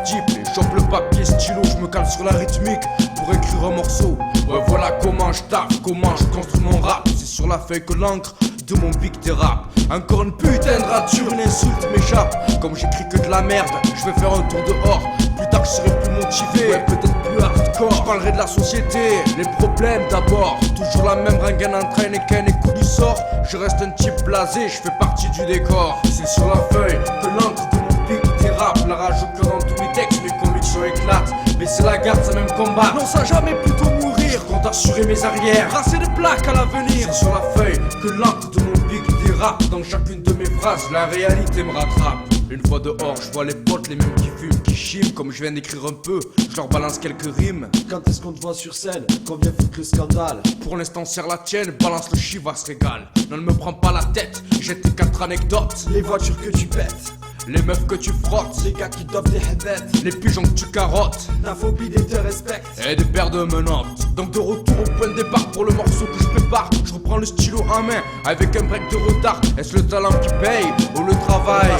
multiples. Et chope le papier stylo, je me cale sur la rythmique pour écrire un morceau. Ouais, voilà comment je tape, comment je construis mon rap. C'est sur la feuille que l'encre de mon big rap. Encore une putain de rature, une insulte m'échappe. Comme j'écris que de la merde, je vais faire un tour dehors. Plus tard je serai plus motivé, ouais, peut-être plus hardcore. Je parlerai de la société, les problèmes d'abord. Toujours la même rengaine entraîne et qu'un écho du sort. Je reste un type blasé, je fais partie du décor. C'est sur la feuille que l'encre de mon big rap. La rage au cœur dans tous mes textes, mes convictions éclatent. Mais c'est la garde, ça même combat. Non, ça jamais plutôt mourir. Je compte assurer mes arrières, tracer des plaques à l'avenir. C'est sur la feuille que l'encre de mon big rap. Dans chacune de mes phrases, la réalité me rattrape. Une fois dehors, je vois les potes, les mêmes qui fument, qui chiment. Comme je viens d'écrire un peu, je leur balance quelques rimes. Quand est-ce qu'on te voit sur scène? Qu'on vient foutre le scandale? Pour l'instant, serre la tienne, balance le chiva, se régale. Non, ne me prends pas la tête, j'ai tes 4 anecdotes. Les voitures que tu pètes, les meufs que tu frottes, les gars qui doivent des headbets, les pigeons que tu carottes, ta phobie des te respecte, et des paires de menottes. Donc de retour au point de départ pour le morceau que je prépare. Je reprends le stylo en main avec un break de retard. Est-ce le talent qui paye ou le travail?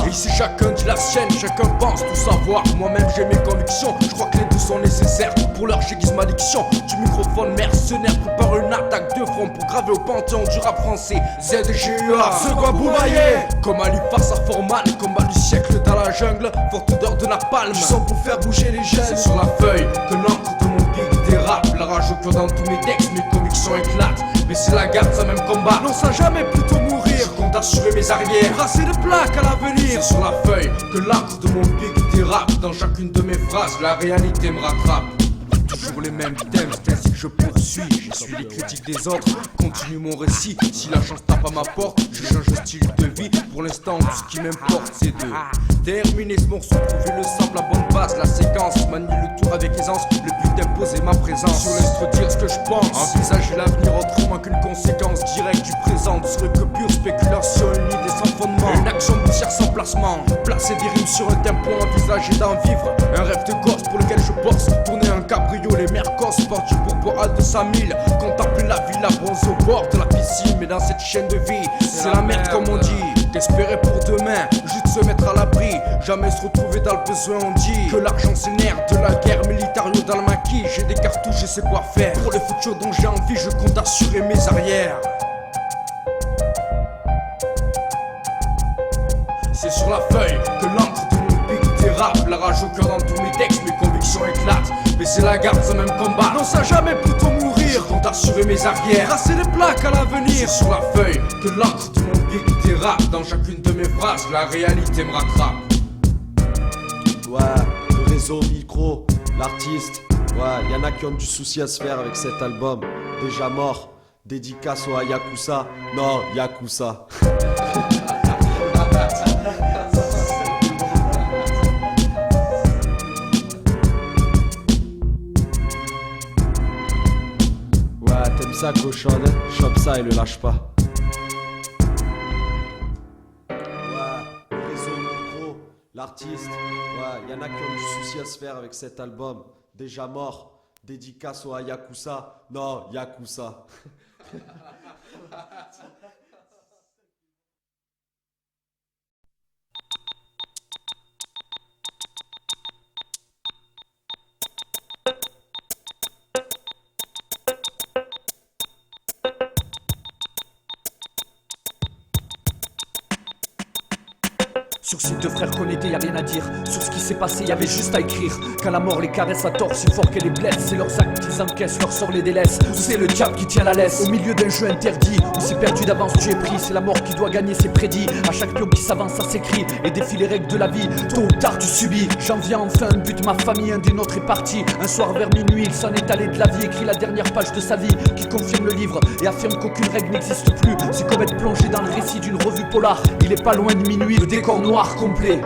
Et ici chacun dit la sienne, chacun pense tout savoir. Moi-même j'ai mes convictions, je crois que les deux sont nécessaires. Pour leur j'aiguise ma diction, du microphone mercenaire. Prépare une attaque de front pour graver au panthéon du rap français. ZGUA, ce quoi boumailler. Comme Ali face à Forman, combat du siècle dans la jungle, forte odeur de napalm. Je sens pour faire bouger les jeunes. C'est sur la feuille que l'encre de mon big dérape. La rage au cœur dans tous mes textes, mes convictions éclatent. Mais c'est la garde, ça même combat. Non, ça jamais plutôt mourir. Je compte assurer mes arrières, tracer des plaques à l'avenir. C'est sur la feuille que l'encre de mon big dérape. Dans chacune de mes phrases, la réalité me rattrape. Toujours les mêmes thèmes, c'est ainsi que je poursuis. J'essuie les critiques des autres, continue mon récit. Si la chance tape à ma porte, je change de style de vie. Pour l'instant, tout ce qui m'importe, c'est de terminer ce morceau, trouver le sample, la bonne base, la séquence. Manie le tour avec aisance, le but d'imposer ma présence. Sur l'instru dire ce que je pense, envisager l'avenir autrement qu'une conséquence directe du présent. Ne serait que pure spéculation, une idée sans fondement, une action boursière sans placement. Placer des rimes sur un tempo, envisager d'en vivre. Un rêve de gosse pour lequel je bosse, tourner un cabrio, les mercos, parti pour Boal de 5000. Contempler la vie, la bronze au bord de la piscine. Mais dans cette chaîne de vie, c'est la merde comme on dit. D'espérer pour demain, juste se mettre à l'abri. Jamais se retrouver dans le besoin, on dit que l'argent c'est nerf de la guerre militario dans le maquis. J'ai des cartouches, je sais quoi faire. Pour le futur dont j'ai envie, je compte assurer mes arrières. C'est sur la feuille que l'encre de mon big dérape. La rage au cœur dans tous mes textes, mes convictions éclatent. Mais c'est la garde, ça même combat. Non, ça jamais plutôt mourir. Je compte assurer mes arrières, tracer des plaques à l'avenir. C'est sur la feuille que l'encre de mon big dérape. Dans chacune de mes phrases, la réalité me rattrape. Ouais, le réseau micro, l'artiste. Ouais, y'en a qui ont du souci à se faire avec cet album. Déjà mort, dédicace au Yakuza. Non, Yakuza. T'aimes ça cochonne, chope ça et le lâche pas. Ouais, le réseau micro, l'artiste. Ouais, y'en a qui ont du souci à se faire avec cet album. Déjà mort, dédicace au Yakuza. Non, Yakuza. Sur site de frères connectés, y'a rien à dire. Sur ce qui s'est passé, y'avait juste à écrire. Quand la mort les caresse à tort, si fort qu'elle les blesse. C'est leurs actes qu'ils encaissent, leur sort les délaisse. Ou c'est le diable qui tient la laisse. Au milieu d'un jeu interdit, où c'est perdu d'avance, tu es pris. C'est la mort qui doit gagner, c'est prédit. À chaque pion qui s'avance, ça s'écrit. Et défie les règles de la vie, tôt ou tard tu subis. J'en viens enfin un but, ma famille, un d'une autre est parti. Un soir vers minuit, il s'en est allé de la vie. Écrit la dernière page de sa vie, qui confirme le livre. Et affirme qu'aucune règle n'existe plus. C'est comme être plongé dans le récit d'une revue polar. Il est pas loin de minuit, le décor noir complet.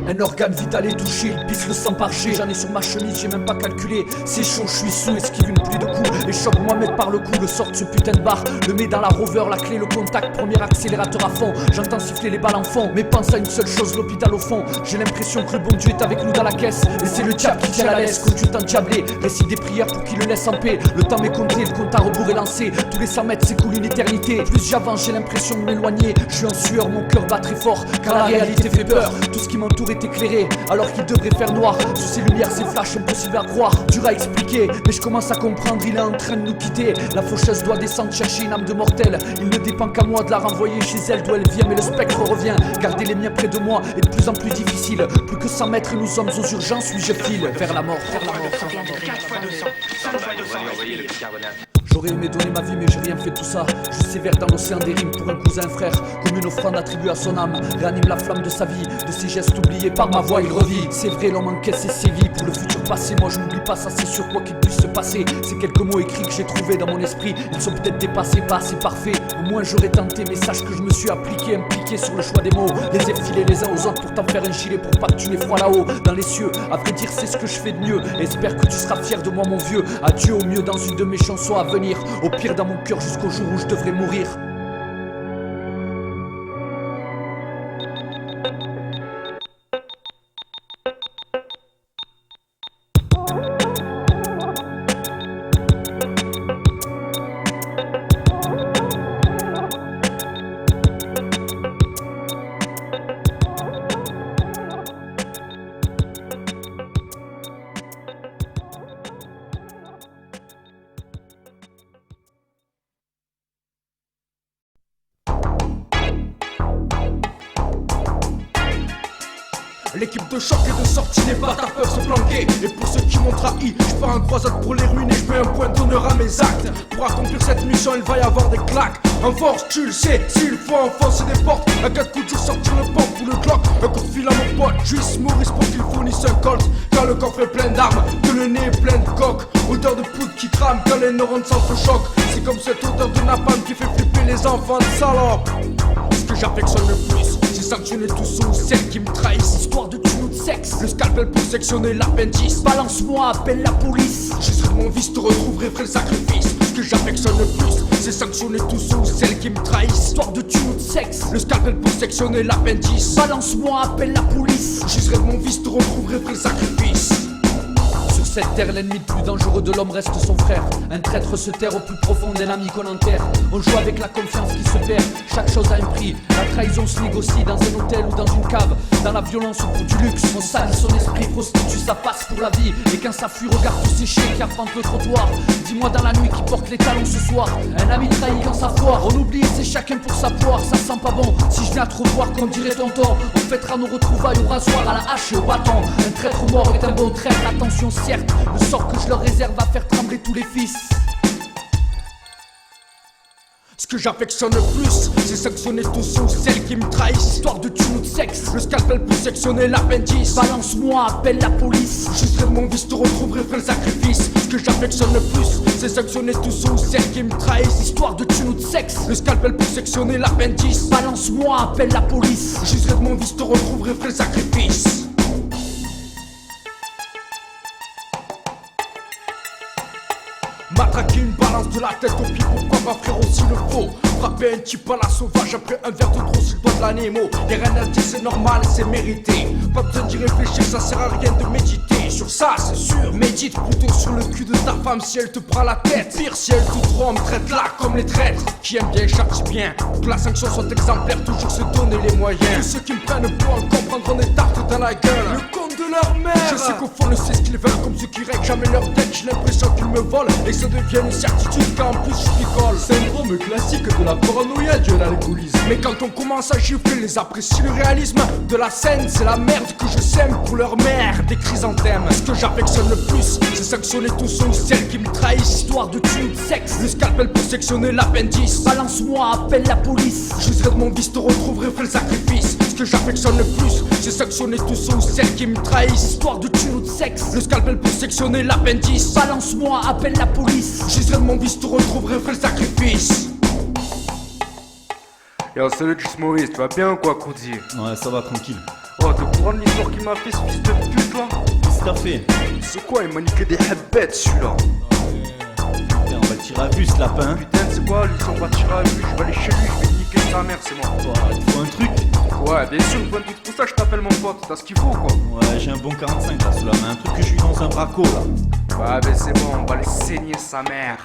Un Un organe vital est touché, il pisse le sang par jet. J'en ai sur ma chemise, j'ai même pas calculé. C'est chaud, je suis sous, esquive une pluie de coups. Et chope Mohamed par le cou, le sort de ce putain de bar. Le mets dans la rover, la clé, le contact, premier accélérateur à fond. J'entends siffler les balles en fond, mais pense à une seule chose, l'hôpital au fond. J'ai l'impression que le bon Dieu est avec nous dans la caisse. Et c'est le diable qui tient la laisse, conduite endiablée. Récite des prières pour qu'il le laisse en paix. Le temps m'est compté, le compte à rebours est lancé. Tous les 100 mètres s'écoule une éternité. Plus j'avance, j'ai l'impression de m'éloigner. Je suis en sueur, mon cœur bat très fort, car la réalité fait peur. Tout ce qui m'entoure est éclairé, alors qu'il devrait faire noir. Sous ces lumières, ces flashs, impossible à croire. Dur à expliquer, mais je commence à comprendre. Il est en train de nous quitter. La faucheuse doit descendre chercher une âme de mortel. Il ne dépend qu'à moi de la renvoyer chez elle d'où elle vient. Mais le spectre revient, garder les miens près de moi est de plus en plus difficile. Plus que 100 mètres et nous sommes aux urgences. Oui, je file vers la mort, vers la mort. J'aurais aimé donner ma vie mais j'ai rien fait de tout ça. Je sévère dans l'océan des rimes pour un cousin frère. Comme une offrande attribuée à son âme. Réanime la flamme de sa vie. De ses gestes oubliés par ma voix il revit. C'est vrai l'homme encaisse et sévit. Pour le futur passé moi je n'oublie pas ça. C'est sûr quoi qu'il puisse se passer. Ces quelques mots écrits que j'ai trouvés dans mon esprit. Ils sont peut-être dépassés, pas assez parfaits. Au moins j'aurais tenté mais sache que je me suis appliqué. Impliqué sur le choix des mots. Les effilés les uns aux autres pour t'en faire un gilet. Pour pas que tu n'aies froid là-haut dans les cieux. À vrai dire c'est ce que je fais de mieux. Et espère que tu seras fier de moi mon vieux. Adieu au mieux dans une de mes chansons à venir. Au pire dans mon cœur jusqu'au jour où je devrais mourir. L'équipe de choc et de sortie, les bâtards peuvent se planquer. Et pour ceux qui m'ont trahi, je pars en croisade pour les ruiner. Je mets un point d'honneur à mes actes. Pour accomplir cette mission, il va y avoir des claques. En force, tu le sais, s'il faut enfoncer des portes. À 4 coups de jour, sortir le port ou le Glock. Un coup de fil à mon pote, juste Maurice pour qu'il fournisse un colt. Quand le coffre est plein d'armes, que le nez est plein de coques. Odeur de poudre qui crame quand les neurones s'entrechoquent. C'est comme cette odeur de napalm qui fait flipper les enfants de salope. Ce que j'affectionne le plus, c'est sanctionner tous ceux ou celles qui me trahissent. Histoire de tuno de sexe. Le scalpel pour sectionner l'appendice. Balance-moi, appelle la police. Je serai de mon vice, te retrouverai, ferai le sacrifice. Ce que j'affectionne le plus, c'est sanctionner tous ceux ou celles qui me trahissent. Histoire de tuno de sexe. Le scalpel pour sectionner l'appendice. Balance-moi, appelle la police. Je serai de mon vice, te retrouverai, ferai le sacrifice. Sur cette terre, l'ennemi le plus dangereux de l'homme reste son frère. Un traître se terre au plus profond d'un ami qu'on enterre. On joue avec la confiance qui se perd. Chaque chose a un prix. La trahison se négocie dans un hôtel ou dans une cave. Dans la violence ou pour du luxe. On salit son esprit, prostitue sa passe pour la vie. Et quand ça fuit, regarde tous ces chiens qui arpentent le trottoir. Dis-moi dans la nuit qui porte les talons ce soir. Un ami trahi quand ça foire. On oublie, c'est chacun pour sa poire. Ça sent pas bon. Si je viens te revoir, comme dirait tonton, on fêtera nos retrouvailles au rasoir, à la hache et au bâton. Un traître mort est un bon traître. Attention, certes. Le sort que je leur réserve va faire trembler tous les fils. Ce que j'affectionne le plus, c'est sanctionner tous ceux ou celles qui me trahissent. Histoire de tuno de sexe. Le scalpel pour sectionner l'appendice. Balance-moi, appelle la police. Je serai de mon vice, te retrouverai, ferai le sacrifice. Ce que j'affectionne le plus, c'est sanctionner tous ceux ou celles qui me trahissent. Histoire de tuno de sexe. Le scalpel pour sectionner l'appendice. Balance-moi, appelle la police. Je serai de mon vice, te retrouverai, ferai le sacrifice. Matraquer une balance de la tête au pied, pourquoi pas frère aussi le faut. Frapper un type à la sauvage après un verre de trop sur le doigt de l'animo. Y'a rien à dire, c'est normal, c'est mérité. Pas besoin d'y réfléchir, ça sert à rien de méditer. Sur ça, c'est sûr, médite plutôt sur le cul de ta femme si elle te prend la tête. Pire si elle te trompe, traite-la comme les traîtres. Qui aime bien, châtie bien. Pour que la sanction soit exemplaire, toujours se donner les moyens. Tous ceux qui me prennent pour en comprendre des tartes dans la gueule. Le compte de leur mère. Je sais qu'au fond, le sait ce qu'ils veulent, comme ceux qui règlent jamais leur tête. J'ai l'impression qu'ils me volent et que ça devient une certitude quand en plus je picole. Syndrome classique de la paranoïa due à l'alcoolisme. Mais quand on commence à gifler, les apprécient le réalisme de la scène. C'est la merde que je sème pour leur mère. Des chrysanthèmes. Ce que j'affectionne le plus, c'est sanctionner tous ceux ou celles qui me trahissent. Histoire de tuno de sexe. Le scalpel pour sectionner l'appendice. Balance-moi, appelle la police. Je serai de mon vice, te retrouverai, ferai le sacrifice. Ce que j'affectionne le plus, c'est sanctionner tous ceux ou celles qui me trahissent. Histoire de tuno de sexe. Le scalpel pour sectionner l'appendice. Balance-moi, appelle la police. Je serai de mon vice, te retrouverai, ferai le sacrifice. Yo, salut Just Maurice, tu vas bien ou quoi, Courtier? Ouais, ça va, tranquille. Oh, t'es au courant de l'histoire qu'il m'a fait ce fils de pute là? Qu'est-ce que t'as fait? C'est quoi, il m'a niqué des bêtes celui-là. Putain, on va le tirer à vue ce lapin. Putain, c'est quoi, lui, si on va tirer à lui, je vais aller chez lui, je vais niquer sa mère, c'est moi. Il te faut un truc? Ouais, bien sûr, il faut un truc, pour ça que je t'appelle mon pote, t'as ce qu'il faut quoi. Ouais, j'ai un bon 45 là, cela, mais un truc que je suis dans un braco là. Ouais, ben c'est bon, on va aller saigner sa mère.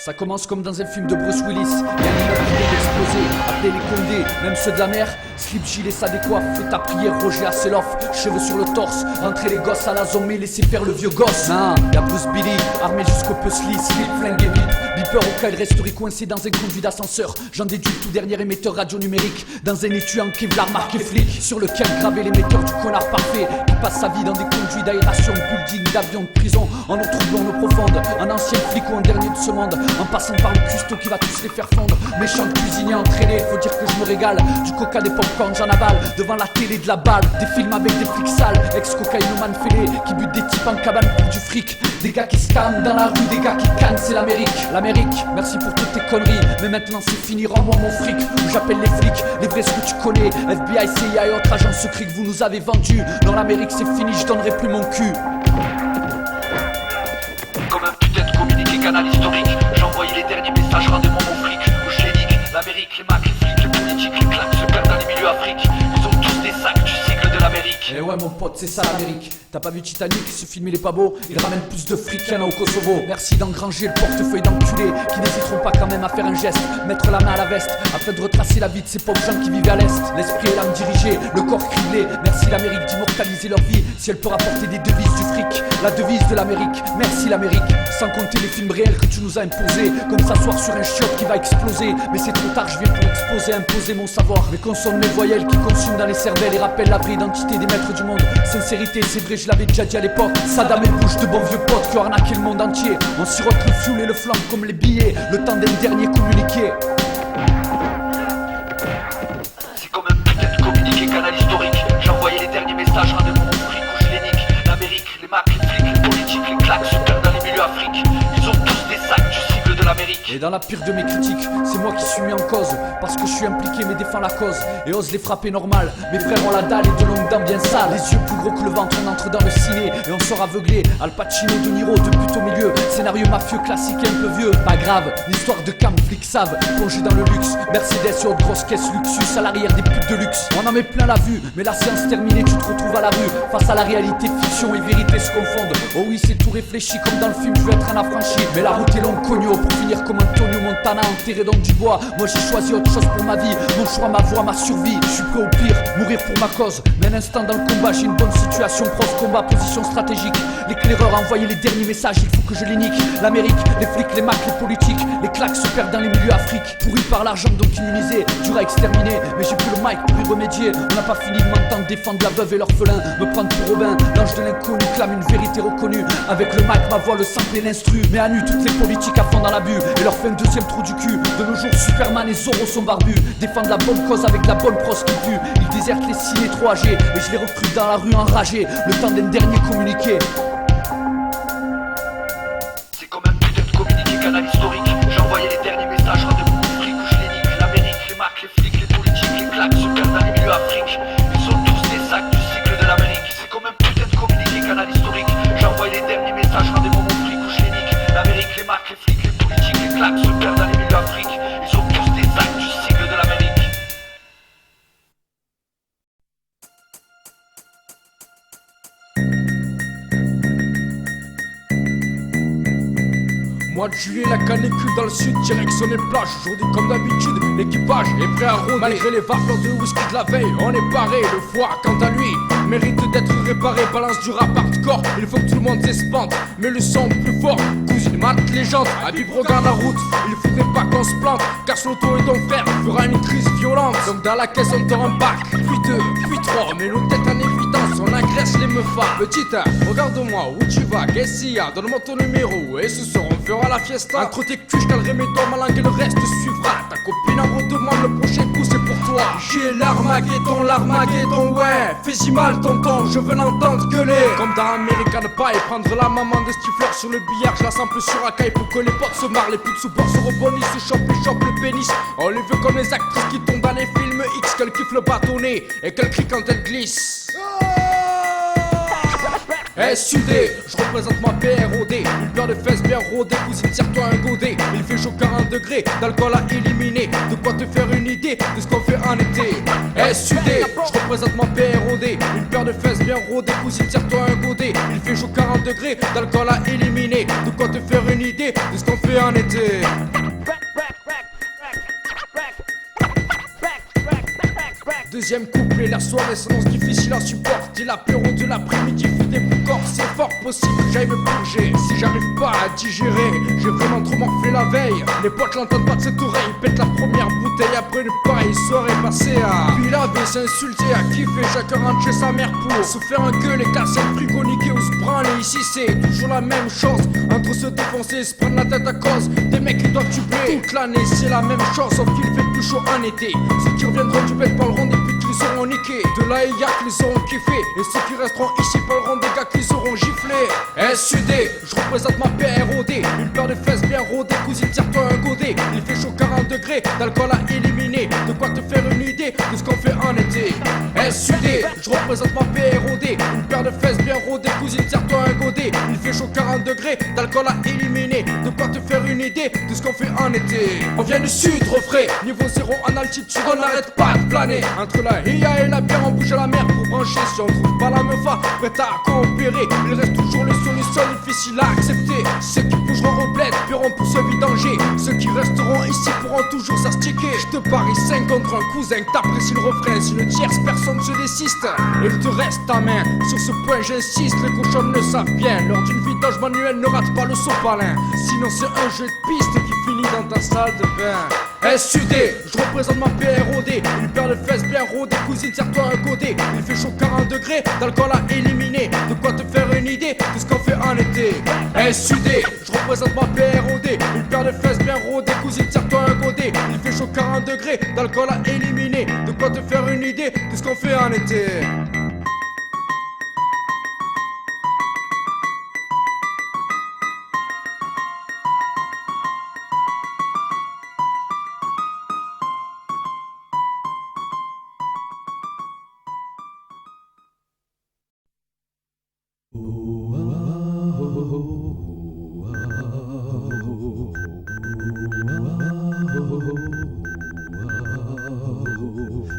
Ça commence comme dans un film de Bruce Willis. Y'a un immeuble qui vient d'exploser. Appelez les condés, même ceux de la mer. Slip gilet, ça décoiffe. Fais ta prière, Roger Hasselhoff. Cheveux sur le torse. Rentrez les gosses à la zombie, laissez faire le vieux gosse. Non, y'a Bruce Billy, armé jusqu'au puzzle. Slip, flingue et bip. Beeper au cas, il resterait coincé dans un conduit d'ascenseur. J'en déduis le tout dernier émetteur radio numérique. Dans un étui en Kevlar marqué flic. Sur lequel gravé l'émetteur du connard parfait. Qui passe sa vie dans des conduits d'aération, building, d'avion, de prison. En nous trouvant nos profondes. Un ancien flic ou un dernier de ce monde. En passant par le cuistot qui va tous les faire fondre. Méchant cuisinier entraîné, faut dire que je me régale. Du coca, des popcorn, j'en avale. Devant la télé, de la balle. Des films avec des flics sales. Ex-cocaïnoman fêlé qui butent des types en cabane pour du fric. Des gars qui se calment dans la rue, des gars qui cannent, c'est l'Amérique. L'Amérique, merci pour toutes tes conneries. Mais maintenant c'est fini, rends-moi mon fric. Ou j'appelle les flics, les vrais ce que tu connais. FBI, CIA et autres agents secrets que vous nous avez vendus. Dans l'Amérique c'est fini, je donnerai plus mon cul. Comme un putain de communiqué canal historique. J'ai envoyé les derniers messages, rendez-moi mon fric. Ou je les nique, l'Amérique, les macs, les flics, les politiques, les claques se perdent dans les milieux Afrique. Ils ont tous des sacs du cycle de l'Amérique. Eh ouais mon pote, c'est ça l'Amérique. T'as pas vu Titanic, ce film il est pas beau. Il ramène plus de fric qu'il y en a au Kosovo. Merci d'engranger le portefeuille d'enculés qui n'hésiteront pas quand même à faire un geste. Mettre la main à la veste afin de retracer la vie de ces pauvres gens qui vivaient à l'Est. L'esprit et l'âme dirigée, le corps criblé. Merci l'Amérique d'immortaliser leur vie si elle peut rapporter des devises du fric. La devise de l'Amérique, merci l'Amérique. Sans compter les films réels que tu nous as imposés. Comme s'asseoir sur un chiotte qui va exploser. Mais c'est trop tard, je viens pour exposer, imposer mon savoir. Mais consomme les voyelles qui consument dans les cervelles et rappellent la vraie identité des maîtres du monde. Sincérité, c'est vrai, je l'avais déjà dit à l'époque. Saddam et Bush, de bons vieux potes qui ont arnaqué le monde entier. On sirote le fioul et le flanc comme les billets. Le temps d'un dernier communiqué. C'est comme un putain de communiqué canal historique. J'ai envoyé les derniers messages, rendez-moi mon fric ou je les nique. L'Amérique, les macs, les flics, les politiques, les claques se perdent dans les milieux Afrique. Ils ont tous des sacs du cycle de l'Amérique. Et dans la pire de mes critiques, c'est moi qui suis mis en cause. Parce que je suis impliqué mais défends la cause. Et ose les frapper normal. Mes frères ont la dalle et de longues dents bien sales. Les yeux plus gros que le ventre, on entre dans le ciné et on sort aveuglé. Al Pacino, De Niro, de but au milieu. Scénario mafieux classique et un peu vieux. Pas grave, l'histoire de camp, flics savent. Plongé dans le luxe, Mercedes et autres grosses caisses luxus. À l'arrière des putes de luxe. On en met plein la vue, mais la séance terminée, tu te retrouves à la rue. Face à la réalité, fiction et vérité se confondent. Oh oui, c'est tout réfléchi comme dans le film, je veux être un affranchi. Mais la route est longue, cogno, pour finir comme Antonio Montana, enterré dans du bois. Moi j'ai choisi autre chose pour ma vie. Mon choix, ma voix, ma survie. Je suis prêt au pire, mourir pour ma cause. Mais un instant dans le combat, j'ai une bonne situation. Proche combat, position stratégique. L'éclaireur a envoyé les derniers messages, il faut que je les nique. L'Amérique, les flics, les macs, les politiques. Les claques se perdent dans les milieux Afrique. Pourris par l'argent, donc immunisés, dur à exterminer. Mais j'ai plus le mic pour y remédier. On n'a pas fini de m'entendre défendre la veuve et l'orphelin. Me prendre pour Robin, l'ange de l'inconnu, clame une vérité reconnue. Avec le mic, ma voix, le sample et l'instru. Mais à nu, toutes les politiques à fond dans l'abus. Et leur fait un deuxième trou du cul. De nos jours, Superman et Zorro sont barbus. Défendent la bonne cause avec la bonne prose qui pue. Ils désertent les ciné trop âgés. Et je les recrute dans la rue enragés. Le temps d'un dernier communiqué. C'est comme un putain de communiqué canal historique. J'ai envoyé les derniers messages, rendez-moi mon fric ou je les nique. L'Amérique, les macs, les flics, les politiques, les claques se perdent dans les milieux Afrique. Ils ont tous des sacs du cycle de l'Amérique. C'est comme un putain de communiqué canal historique. J'ai envoyé les derniers messages, rendez-moi mon fric ou je les nique. L'Amérique, les macs, les flics, les politiques, les claques se perdent dans les milieux Afrique. Ils ont tous des sacs du cycle de l'Amérique. Mois de juillet, la canicule dans le sud, direction les plages. Aujourd'hui comme d'habitude, l'équipage est prêt à rôder. Malgré les vapeurs de whisky de la veille, on est paré. Le foie, quant à lui, mérite d'être réparé. Balance du rap hardcore, il faut que tout le monde s'espante. Mais le son plus fort, cousine mate les jantes. Habib regarde la route, il faudrait pas qu'on se plante. Car son auto et ton frère fera une crise violente. Donc dans la caisse on te rend bac, puis 2, puis 3. Mais nos têtes en évidence, on agresse les meufs. Petite, regarde-moi, où tu vas, qu'est-ce qu'il y a? Donne-moi ton numéro et ce soir on fera la fiesta. Entre tes culs, je calerai mes doigts, ma langue et le reste suivra. Ta copine en redemande, le prochain coup c'est pour toi. toi. J'ai l'Armageddon, ouais. Fais-y mal tonton, je veux l'entendre gueuler. Comme dans American Pie, prendre la maman de Stifler sur le billard. Je la sample sur Akai pour que les potes se marrent. Les putes sous bord se rebondissent, se chopent le pénis. On les veut comme les actrices qui tombent dans les films X. Qu'elles kiffent le bâtonnet et qu'elles crient quand elles glissent. SUD, je représente ma PROD. Une paire de fesses bien rodées, cousine, tire-toi un godet. Il fait chaud 40 degrés, d'alcool à éliminer. De quoi te faire une idée de ce qu'on fait en été. SUD, je représente ma PROD. Une paire de fesses bien rodées, cousine, tire-toi un godet. Il fait chaud 40 degrés, d'alcool à éliminer. De quoi te faire une idée de ce qu'on fait en été. Deuxième couplet, la soirée s'annonce difficile à supporter. L'apéro de l'après-midi fait des bouts corps, c'est fort possible que j'aille me plonger. Si j'arrive pas à digérer, j'ai vraiment trop morflé la veille. Les potes l'entendent pas de cette oreille, pète la première bouteille. Après une pareille soirée passée à puis la vie s'insulter, à kiffer, chacun rentre chez sa mère pour se faire un gueule et casser le frigo, niquer ou se branler. Ici c'est toujours la même chose, entre se défoncer et se prendre la tête à cause des mecs qui doivent tuer. Toute l'année c'est la même chose, sauf qu'il fait plus chaud en été. Ceux qui reviendront du bête parleront des putes qui seront niqués. De là il y a que les auront kiffé. Et ceux qui resteront ici parleront des gars qui seront giflés. SUD, je représente ma PROD. Une paire de fesses bien rodées, cousine tire-toi un godet. Il fait chaud 40 degrés, d'alcool à éliminer. De quoi te faire une idée de ce qu'on fait en été. SUD, je représente ma PROD. Une paire de fesses bien rodées, cousine tire-toi un godet. Il fait chaud 40 degrés, d'alcool à éliminer. De quoi te faire une idée de ce qu'on fait en été. On vient du sud, refrais, niveau zéro en altitude, on n'arrête pas de planer. Entre la hiya et la bière, on bouge à la mer pour brancher. Si on trouve pas la meuf prête à coopérer, il reste toujours les solutions difficiles à accepter. Ceux qui bougeront au bled paieront pour se vidanger. Ceux qui resteront ici pourront toujours s'astiquer. Je te parie 5 contre un cousin que t'apprécies le refrain. Si le tierce personne se désiste, il te reste ta main. Sur ce point j'insiste, les cochons le savent bien. Lors d'une vidange manuelle, ne rate pas le sopalin. Sinon c'est un jeu de piste qui finit dans ta salle de bain. SUD, je représente ma PROD. Une paire de fesses bien rodées, cousine tire-toi un godet. Il fait chaud 40 degrés, d'alcool à éliminer. De quoi te faire une idée de ce qu'on fait en été. SUD, je représente ma PROD. Une paire de fesses bien rodées, cousine tire-toi un godet. Il fait chaud 40 degrés, d'alcool à éliminer. De quoi te faire une idée de ce qu'on fait en été.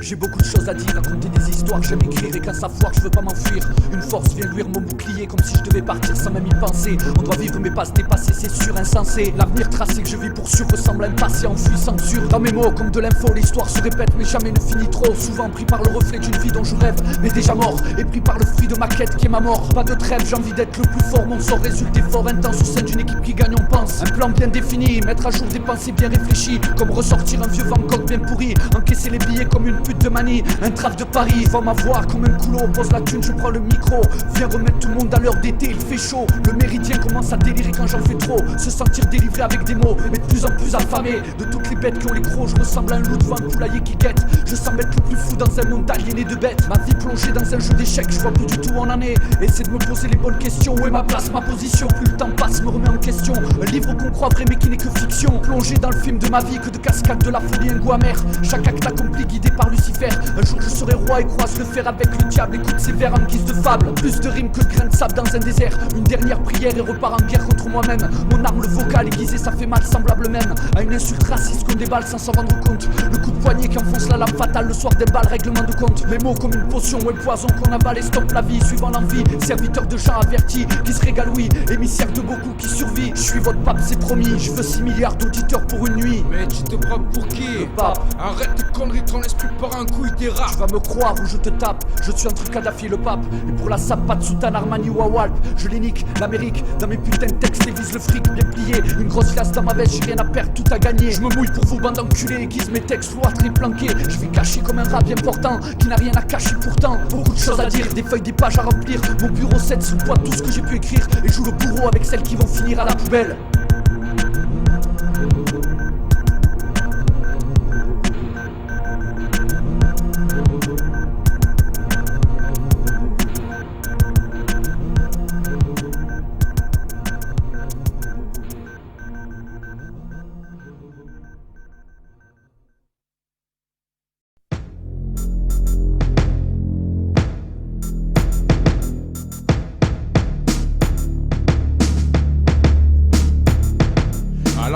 J'ai beaucoup de choses à dire, raconter des histoires, j'aime écrire et qu'à sa foire je veux pas m'enfuir. Une force vient luire mon bouclier comme si je devais partir sans même y penser. On doit vivre mais pas se dépasser, c'est sûr, insensé. L'avenir tracé que je vis pour sûr ressemble à un passé enfui sans censure. Dans mes mots comme de l'info, l'histoire se répète mais jamais ne finit trop. Souvent pris par le reflet d'une vie dont je rêve mais déjà mort. Et pris par le fruit de ma quête qui est ma mort. Pas de trêve, j'ai envie d'être le plus fort. Mon sort résulte d'efforts intenses au sein d'une équipe qui gagne on pense. Un plan bien défini, mettre à jour des pensées bien réfléchies. Comme ressortir un vieux Van Gogh bien pourri. Encaisser les billets comme une pute de manie. Un traf de Paris, va m'avoir comme un coulot. Pose la thune, je prends le micro. Viens remettre tout le monde à l'heure d'été, il fait chaud. Le méridien commence à délirer quand j'en fais trop. Se sentir délivré avec des mots, mais de plus en plus affamé. De toutes les bêtes qui ont les crocs, je ressemble à un loup devant un poulailler qui guette. Je sens m'être le plus fou dans un monde aliéné de bêtes. Ma vie plongée dans un jeu d'échecs, je vois plus du tout où on en est. Essaie de me poser les bonnes questions, où est ma place, ma position. Plus le temps passe, me remet en question. Un livre qu'on croit vrai mais qui n'est que fiction. Plongé dans le film de ma vie, que de cascade, de la folie, un goût amer. Chaque acte accompli guidé par Lucifer. Un jour je serai roi et croise le fer avec le diable. Écoute ces vers en guise de fable. Plus de rimes que de grains de sable dans un désert. Une dernière prière et repart en guerre contre moi-même. Mon arme, le vocal aiguisé, ça fait mal, semblable même à une insulte raciste qu'on déballe sans s'en rendre compte. Le coup de poignet qui enfonce la lame fatale le soir des balles, règlement de compte. Mes mots comme une potion ou un poison qu'on avale et stoppe la vie suivant l'envie. Serviteur de gens avertis qui se régale, oui. Émissaire de beaucoup qui survit. Je suis votre pape, c'est promis. Je veux 6 milliards d'auditeurs pour une nuit. Mais tu te prends pour qui? Le pape. Arrête tes conneries, ton esprit part un coup, il dérape. Tu vas me croire ou je te tape. Je suis entre Kadhafi et le pape. Et pour la sape, pas de soutane, Armani ou Awalp. Je les nique, l'Amérique. Dans mes putains de textes, les vise le fric bien plié. Une grosse glace dans ma veste, j'ai rien à perdre, tout à gagner. Je me mouille pour vous, bande d'enculés. Aiguise mes textes, cloîtrés, planqués. Je vais cacher comme un rap important qui n'a rien à cacher pourtant. Beaucoup de choses à dire, des feuilles, des pages à remplir. Mon bureau 7 sous le poids de tout ce que j'ai pu écrire. Et joue le bourreau avec celles qui vont finir à la poubelle.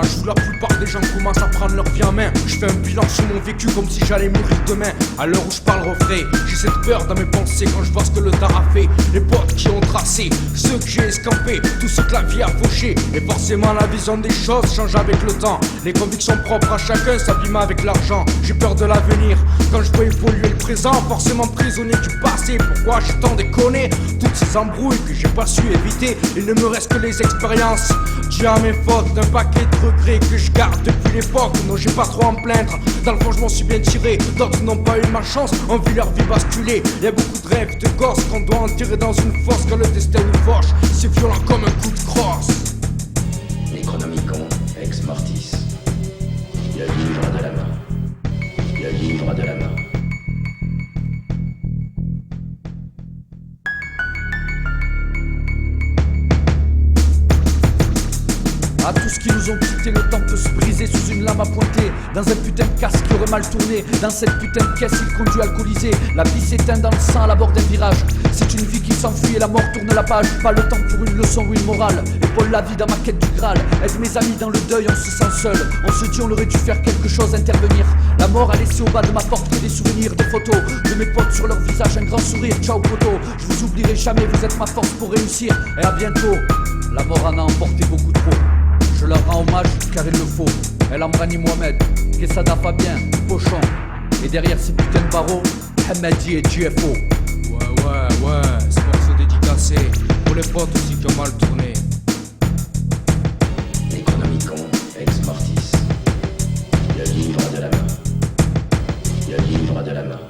l'âge où la plupart des gens commencent à prendre leur vie en main. Je fais un bilan sur mon vécu comme si j'allais mourir demain. À l'heure où je parle refrais, j'ai cette peur dans mes pensées quand je vois ce que le temps a fait. Les potes qui ont tracé, ceux que j'ai escampés, tout ce que la vie a fauché. Et forcément la vision des choses change avec le temps. Les convictions propres à chacun s'abîment avec l'argent. J'ai peur de l'avenir, quand je vois évoluer le présent. Forcément prisonnier du passé, pourquoi j'ai tant déconné? Toutes ces embrouilles que j'ai pas su éviter. Il ne me reste que les expériences. Dieu à mes fautes, d'un paquet de regrets que je garde depuis l'époque. Non, j'ai pas trop à me plaindre. Dans le fond, je m'en suis bien tiré. D'autres n'ont pas eu ma chance, ont vu leur vie basculer. Y'a beaucoup de rêves de gosses qu'on doit en tirer dans une fosse quand le destin nous fauche. C'est violent comme un coup de crosse. Necronomicon, ex mortis. Le livre de la main. Le livre de la main. À tous qui nous ont quittés, le temps peut se briser sous une lame à pointer. Dans un putain de casque qui aurait mal tourné. Dans cette putain de caisse, il conduit alcoolisé. La vie s'éteint dans le sang à la bord d'un virage. C'est une vie qui s'enfuit et la mort tourne la page. Pas le temps pour une leçon ou une morale. Épaule la vie dans ma quête du Graal. Aide mes amis dans le deuil, on se sent seul. On se dit on aurait dû faire quelque chose, intervenir. La mort a laissé au bas de ma porte que des souvenirs, des photos de mes potes sur leur visage, un grand sourire. Ciao poto, je vous oublierai jamais, vous êtes ma force pour réussir. Et à bientôt. La mort en a emporté beaucoup trop. Je leur rends hommage car il le faut. El Amrani Mohamed, Quesada Fabien, Pochon. Et derrière ces putains de barreaux, Hamadi et GFO. Ouais, ce morceau dédicacé pour les potes aussi qui ont mal tourné. Necronomicon, ex mortis. Le livre de la main. Le livre de la main.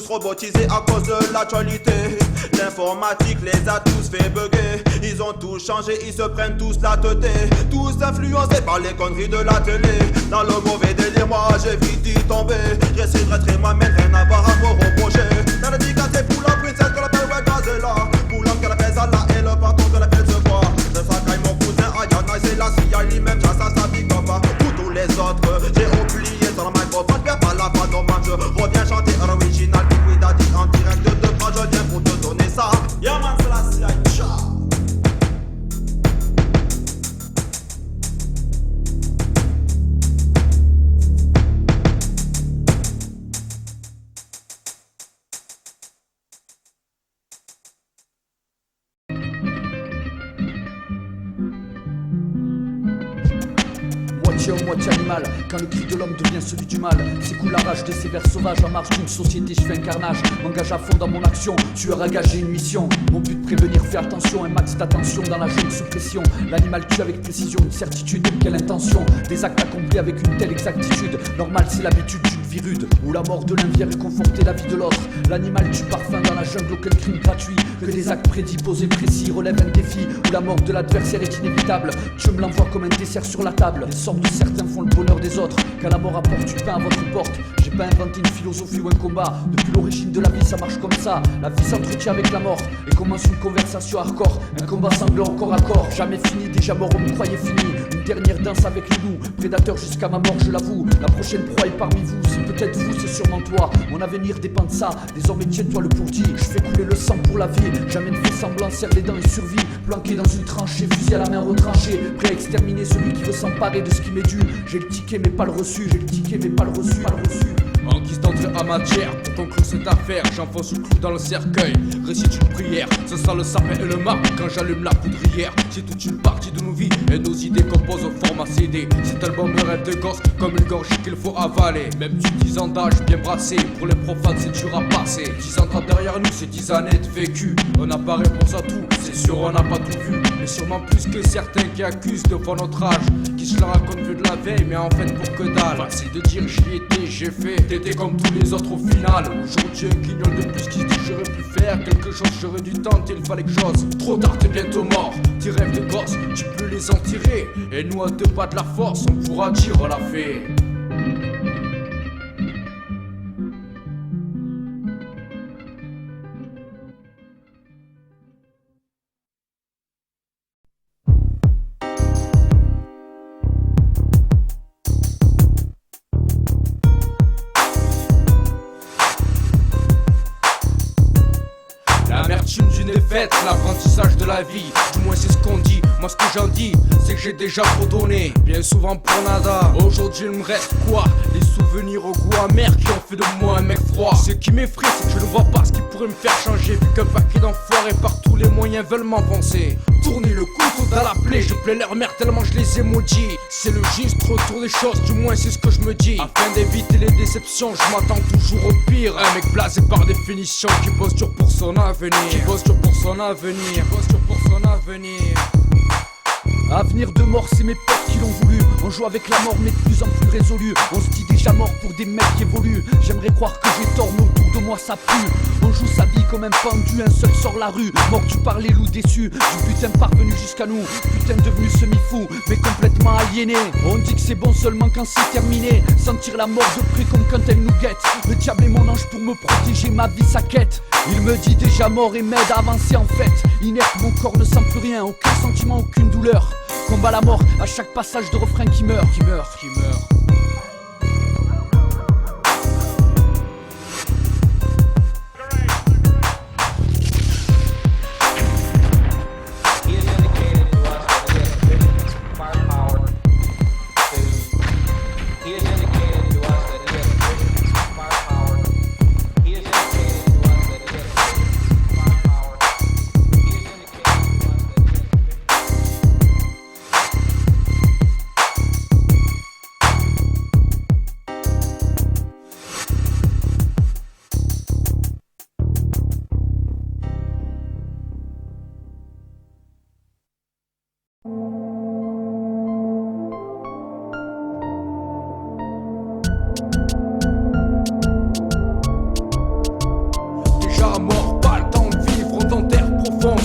Robotisés à cause de l'actualité. L'informatique les a tous fait bugger. Ils ont tous changé, ils se prennent tous la tête. Tous influencés par les conneries de la télé. Dans le mauvais délire, moi j'ai vite d'y tomber. J'essaie de rester moi-même, rien à voir à me reprocher. Dans la dédicacé pour la princesse qu'on appelle Wegazela. Pour l'homme qu'elle appelle Zala et le patron qu'elle appelle The Bois. De Sakai, mon cousin Ayana, c'est la CIA, lui-même, ça big papa. Pour tous les autres, j'ai oublié dans le microphone. Perds pas la panorama, je reviens chanter original. En direct de Page, je viens pour te donner ça. Yaman Selassie, ciao. Moitié homme, moitié animal, quand le cri de l'homme devient celui du mal. S'écoule la rage de ces vers sauvages en marche d'une société, je fais un carnage. M'engage à fond dans mon action, tueur à gager une mission. Mon but prévenir, fais attention, un max d'attention dans la jungle sous pression. L'animal tue avec précision, une certitude, quelle intention. Des actes accomplis avec une telle exactitude. Normal c'est l'habitude d'une vie rude, où la mort de l'un vient réconforter la vie de l'autre. L'animal tue parfum dans la jungle, auquel crime gratuit, que des actes prédits, posés, précis, relèvent un défi, où la mort de l'adversaire est inévitable. Dieu me l'envoie comme un dessert sur la table. Les sorts de certains font le bonheur des autres, quand la mort apporte du pain à votre porte. J'ai pas inventé une philosophie ou un combat, depuis l'origine de la vie ça marche comme ça. La vie s'entretient avec la mort, et commence une conversation hardcore, un combat sanglant corps à corps. Jamais fini, déjà mort on me croyait fini. Une dernière danse avec les loups, prédateur jusqu'à ma mort je l'avoue. La prochaine proie est parmi vous, c'est peut-être vous, c'est sûrement toi. Mon avenir dépend de ça, désormais tiens-toi le pourdi. Je fais couler le sang pour la vie, jamais ne fais semblant, serre les dents et survie. Planqué dans une tranchée, fusil à la main retranché, prêt à exterminer celui qui veut s'emparer de ce qui m'est dû. J'ai le ticket mais pas le reçu, j'ai le ticket mais pas le reçu, pas le reçu. En guise d'entrée à matière, pour conclure cette affaire, j'enfonce le clou dans le cercueil, récite une prière, ce sent le sapin et le marbre quand j'allume la poudrière. C'est toute une partie de nos vies et nos idées composent au format CD. Cet album me rêve de gosse, comme une gorgée qu'il faut avaler. Même 10 ans d'âge bien brassé, pour les profanes c'est dur à passer. 10 ans derrière nous, c'est 10 années de vécu. On n'a pas réponse à tout, c'est sûr on n'a pas tout vu, mais sûrement plus que certains qui accusent devant notre âge, qui se la racontent vu de la veille, mais en fait pour que dalle. Facile de dire j'y étais, j'ai fait. T'étais comme tous les autres au final. Aujourd'hui un guignol de plus qui se dit j'aurais pu faire quelque chose, j'aurais dû tenter, il fallait que j'ose. Trop tard t'es bientôt mort, tes rêves de gosse, tu peux les en tirer. Et nous à deux pas de la force, on pourra dire on l'a fait. L'amertume d'une défaite, l'apprentissage de la vie, du moins c'est ce qu'on dit. Moi ce que j'en dis, c'est que j'ai déjà trop donné, bien souvent pour nada. Aujourd'hui il me reste quoi? Les souvenirs au goût amer qui ont fait de moi un mec froid. Ce qui m'effraie c'est que je ne vois pas ce qui pourrait me faire changer, vu qu'un paquet d'enfoirés par tous les moyens veulent m'enfoncer. Tourner le couteau dans la plaie, je plais leur mère tellement je les ai maudits. C'est le juste retour des choses, du moins c'est ce que je me dis. Afin d'éviter les déceptions, je m'attends toujours au pire. Un mec blasé par définition, qui bosse dur pour son avenir, qui bosse dur pour son avenir, qui bosse dur pour son avenir. Avenir de mort, c'est mes potes qui l'ont voulu. On joue avec la mort mais de plus en plus résolu. On se dit déjà mort pour des mecs qui évoluent. J'aimerais croire que j'ai tort mais autour de moi ça pue. On joue sa vie comme un pendu, un seul sort la rue. Mordu par les loups déçus, du putain parvenu jusqu'à nous. Putain devenu semi-fou, mais complètement aliéné. On dit que c'est bon seulement quand c'est terminé. Sentir la mort de près comme quand elle nous guette. Le diable est mon ange pour me protéger, ma vie sa quête. Il me dit déjà mort et m'aide à avancer en fait. Inerte, mon corps ne sent plus rien, aucun sentiment, aucune douleur. Combat la mort à chaque passage de refrain qui meurt, qui meurt, qui meurt.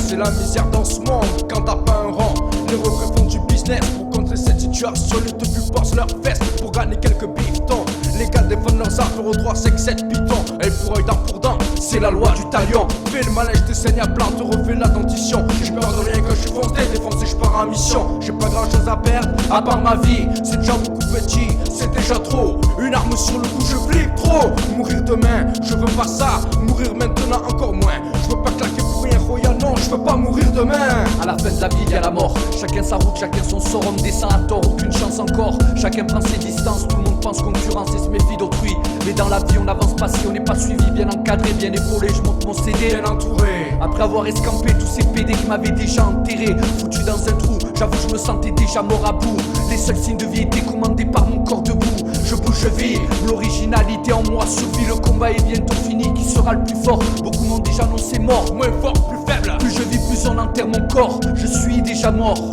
C'est la misère dans ce monde quand t'as pas un rang. Les refrains font du business pour contrer cette situation. Les deux plus forcent leurs fesses pour gagner quelques bifetons. Les gars défendent leurs armes, au droit c'est que 7 pitons. Et pour œil dent pour dent, c'est la loi du talion. Fais le malin, je te saigne à plat, te refais la dentition. J'ai peur de rien quand je suis foncé, défoncé, je pars en mission. J'ai pas grand chose à perdre, à part ma vie. C'est déjà beaucoup petit, c'est déjà trop. Une arme sur le cou, je flippe trop. Mourir demain, je veux pas ça. Mourir maintenant encore moins. Je veux pas claquer pour rien royal, non, je veux pas mourir demain. À la fin de la vie, y'a la mort. Chacun sa route, chacun son sort. On descend à tort, aucune chance encore. Chacun prend ses distances, tout le monde pense concurrence et se méfie d'autrui. Mais dans la vie, on n'avance pas si on n'est pas suivi. Bien encadré, bien épaulé, je monte mon CD. Bien entouré. Après avoir escampé tous ces PD qui m'avaient déjà enterré, foutu dans un trou, j'avoue, je me sentais déjà mort à bout. Les seuls signes de vie étaient commandés par mon corps debout. Je bouge, je vis, l'originalité en moi survit. Le combat est bientôt fini, qui sera le plus fort? Beaucoup m'ont déjà annoncé mort. Moins fort, plus faible. Plus je vis, plus on enterre mon corps. Je suis déjà mort.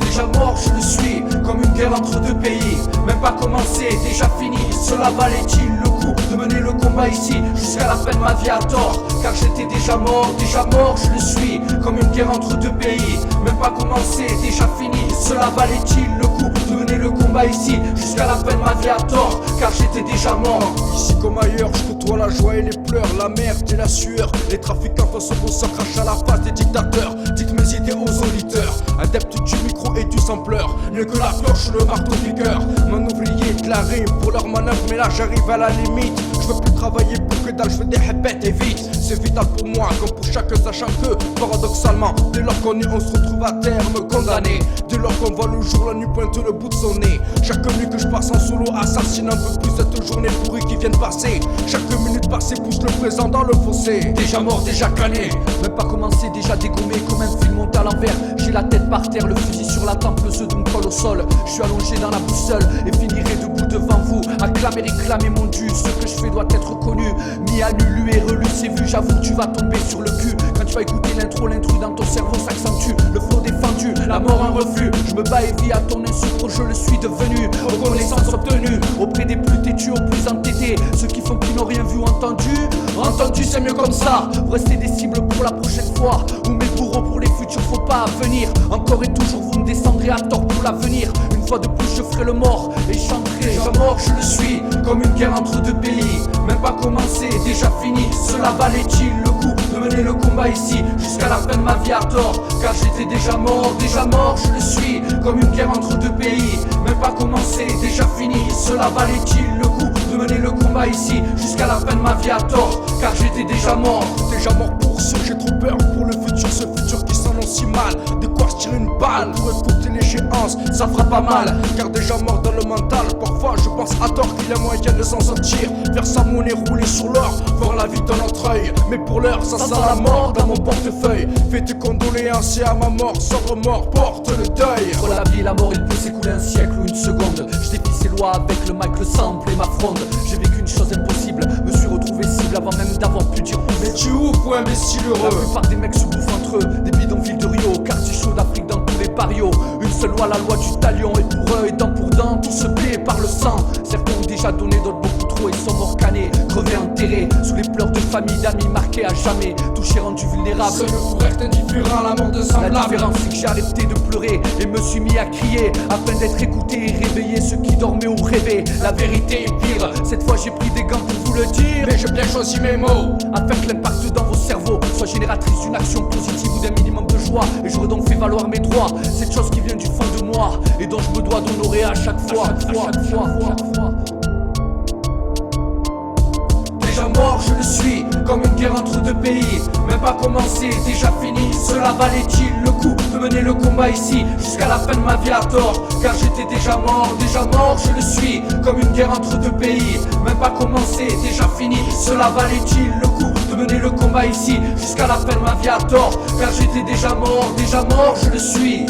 Déjà mort, je le suis, comme une guerre entre deux pays. Même pas pas commencé, déjà fini. Cela valait-il le coup de mener le combat ici jusqu'à la fin de ma vie à tort? Car j'étais déjà mort je le suis. Comme une guerre entre deux pays, même pas commencé, déjà fini. Cela valait-il le coup de mener le combat ici jusqu'à la fin de ma vie à tort? Car j'étais déjà mort. Ici comme ailleurs, je côtoie la joie et les pleurs, la merde et la sueur. Les trafiquants façon beau sang crachent à la face des dictateurs. Dites mes idées aux auditeurs, adeptes du micro et du sampleur. Mieux que la cloche ou le marteau piqueur. Mon ouvrier de la rime pour leur manœuvre, mais là j'arrive à la limite. Je veux plus travailler pour que dalle, je veux des répètes et vite. C'est vital pour moi comme pour chacun, sachant que paradoxalement, dès lors qu'on est, on se retrouve à terme condamné. Dès lors qu'on voit le jour, la nuit pointe le bout de son nez. Chaque nuit que je passe en solo assassine un peu plus cette journée pourrie qui vient de passer. Chaque minute passée pousse le présent dans le fossé. Déjà mort, déjà cané, même pas commencé, déjà dégommé comme un film monté à l'envers. J'ai la tête par terre, le fusil sur la tempe, le seum me colle au sol. Je suis allongé dans la boussole et finirai debout devant vous. Acclamer, réclamer mon dû, ce que je fais doit être reconnu. Mis à nu, lu et relu, c'est vu, j'avoue que tu vas tomber sur le cul. Quand tu vas écouter l'intro, l'intrus dans ton cerveau s'accentue. Le flow défendu, la mort un refus. Je me bats et vis à ton insu, je le suis devenu. Reconnaissance obtenue auprès des plus têtus aux plus entêtés. Ceux qui font qu'ils n'ont rien vu ou entendu. Entendu, c'est mieux comme ça. Vous restez des cibles pour la prochaine fois, ou mes bourreaux pour les futurs faux pas à venir. Encore et toujours vous me descendrez à tort pour l'avenir. Une fois de plus je ferai le mort et chanterai. Déjà mort je le suis, comme une guerre entre deux pays. Même pas commencé, déjà fini. Cela valait-il le coup de mener le combat ici jusqu'à la fin de ma vie à tort? Car j'étais déjà mort je le suis. Comme une guerre entre deux pays. Même pas commencé, déjà fini. Cela valait-il le coup de mener le combat ici jusqu'à la fin de ma vie à tort? Car j'étais déjà mort pour ceux, j'ai trop peur pour le futur, ce futur qui s'annonce si mal. De quoi se tirer une balle pour écouter l'échéance, ça fera pas mal. Car déjà mort dans le mental, parfois je pense à tort qu'il y a moyen de s'en sortir. Faire sa monnaie rouler sur l'or, voir la vie dans notre œil. Mais pour l'heure ça sent la mort dans mon portefeuille. Fais tes condoléances et à ma mort, sans remords, porte le deuil. Entre la vie et la mort il peut s'écouler un siècle ou une seconde. Je défie ces lois avec le mic, le sample et ma fronde. J'ai vécu une chose impossible, me suis retrouvé cible avant même d'avoir pu dire. Mais tu ouf ou imbécile heureux? La plupart des mecs se bouffent entre eux, des bidonvilles de Rio, quartier chaud d'Afrique dans tous les barrios. Une seule loi, la loi du talion, et pour eux, et dent pour dent, tout se paie par le sang. Certains ont déjà donné, d'autres beaucoup trop, ils sont morts canés, crevés, enterrés, sous les pleurs de famille, d'amis, marqués à jamais, touchés, rendus vulnérables. Seul pour être indifférent à la mort de semblable. La différence c'est que j'ai arrêté de pleurer et me suis mis à crier afin d'être écouté et réveiller ceux qui dormaient ou rêvaient. La vérité est pire, cette fois j'ai pris des gants pour vous le dire. Mais j'ai bien choisi mes mots afin que l'impact dans vos cerveaux soit génératrice d'une action positive ou d'un minimum de joie. Et j'aurais donc fait valoir mes droits, cette chose qui vient du fond de moi et dont je me dois d'honorer à chaque fois. Déjà mort je le suis, comme une guerre entre deux pays. Même pas commencé, déjà fini. Cela valait-il le coup de mener le combat ici jusqu'à la fin de ma vie à tort? Car j'étais déjà mort je le suis. Comme une guerre entre deux pays. Même pas commencé, déjà fini. Cela valait-il le coup de mener le combat ici jusqu'à la fin de ma vie à tort? Car j'étais déjà mort je le suis.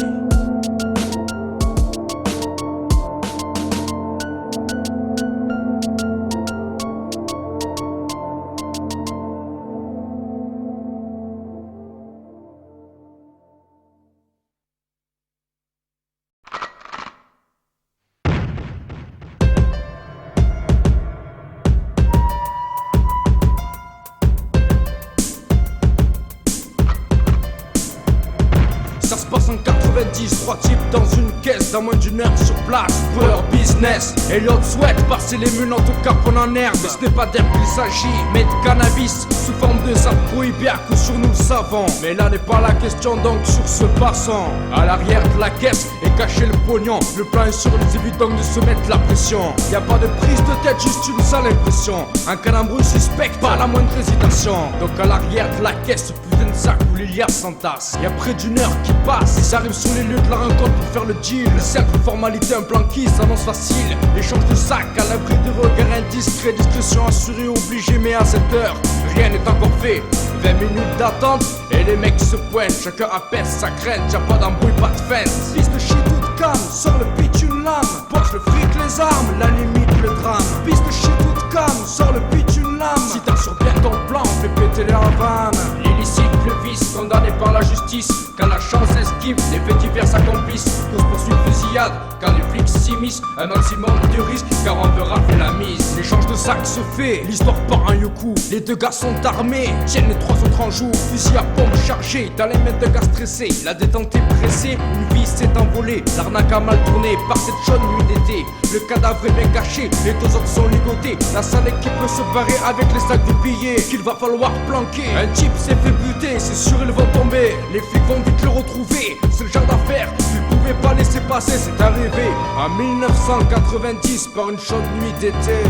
Ça se passe en 90, 3 types dans une caisse, dans moins d'une heure sur place, pour leur business. Et l'autre souhaite passer les menottes au capon en herbe. Mais ce n'est pas d'herbe qu'il s'agit, mais de cannabis, sous forme de sap prohibé à coup sur nous le savons. Mais là n'est pas la question donc sur ce passant. À l'arrière de la caisse est caché le pognon. Le plan est sur les évites donc de se mettre la pression. Y a pas de prise de tête, juste une sale impression. Un calembreux suspect, pas la moindre hésitation. Donc à l'arrière de la caisse, putain de sac où les liasses s'entassent. Y a près d'une heure qui passe, ils arrivent sur les lieux de la rencontre pour faire le deal. Le cercle formalité, un plan qui s'annonce facile. Échange de sac à l'abri des regards indiscrets. Discrétion assurée, obligée, mais à cette heure rien n'est encore fait. 20 minutes d'attente et les mecs se pointent. Chacun apaise sa crainte, y'a pas d'embrouille, pas de fence. Piste de shit toute calme, sort le pitch une lame. Poche le fric, les armes, la limite le drame. Piste de shit toute calme, sort le pitch une lame. Si t'assures bien ton plan, fais péter les vannes. L'illicite, le vice, condamnés par la justice. Quand la chance esquive, les faits divers s'accomplissent. Course poursuite fusillade, quand les flics s'immiscent. Un maximum de risques, car on veut rafler la mise. L'échange de sacs se fait, l'histoire part un yoku. Les deux gars sont armés, tiennent les trois autres en joue. Fusil à pompe chargé, dans les mains d'un gars stressé. La détente est pressée, une vie s'est envolée. L'arnaque a mal tourné par cette chaude nuit d'été. Le cadavre est bien caché, les deux autres sont ligotés. La sale équipe peut se barrer avec les sacs de billets qu'il va falloir planquer. Un type s'est fait buter, c'est sûr ils vont tomber. Les flics vont vite le retrouver. C'est le genre d'affaire qu'ils pouvaient pas laisser passer. C'est arrivé en 1990 par une chaude nuit d'été.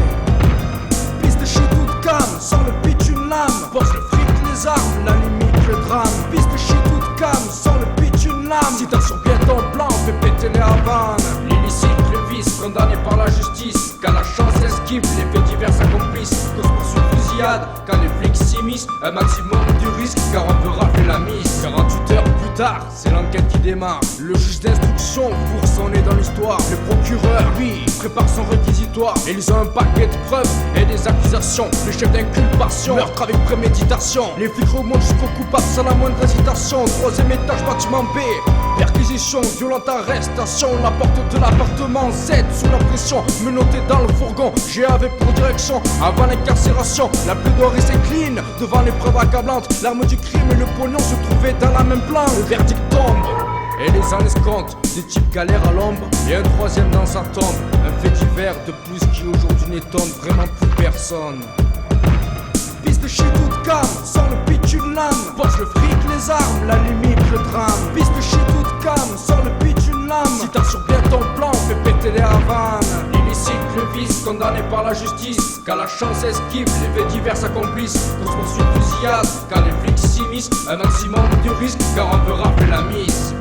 Piste de chez toute cam, sans le pitch une lame. Pose le fric, les armes, la limite le drame. Piste de chez toute cam, sans le pitch une lame. Si t'as sur bien ton plan, fais péter les havanes. L'illicite, le vice, condamné par la justice. Quand la chance esquive, les faits divers s'accomplissent. Cause poursuite fusillade, quand les flics s'immiscent. Un maximum de risque, car on peut rafler la mise. 48 heures plus tard, c'est l'enquête qui démarre. Le juge d'instruction fourre son nez dans l'histoire. Le procureur, lui, prépare son réquisitoire. Et ils ont un paquet de preuves et des accusations. Le chef d'inculpation, meurtre avec préméditation. Les flics remontent jusqu'au coupable sans la moindre hésitation. 3e étage, bâtiment B. Perquisition, violente arrestation. La porte de l'appartement Z sous la pression. Menotté dans le fourgon, GAV pour direction. Avant l'incarcération, la plaidoirie s'incline devant les preuves accablantes. L'arme du crime et le pognon se trouvaient dans la même planche. Le verdict tombe et les années se comptent. Des types galèrent à l'ombre et un troisième dans sa tombe. Un fait divers de plus qui aujourd'hui n'étonne vraiment plus personne. Piste de chez toute cam, sans le pitch une lame. Pose le fric, les armes, la limite le drame. Piste de chez toute cam, sans le pitch une lame. Si t'as sur bien ton plan, fais péter les havanes. L'illicite, le vice, condamné par la justice. Quand la chance esquive, les faits divers s'accomplissent. Course poursuite fusillade, quand les flics s'immiscent. Un maximum de risques, car on peut rafler la mise.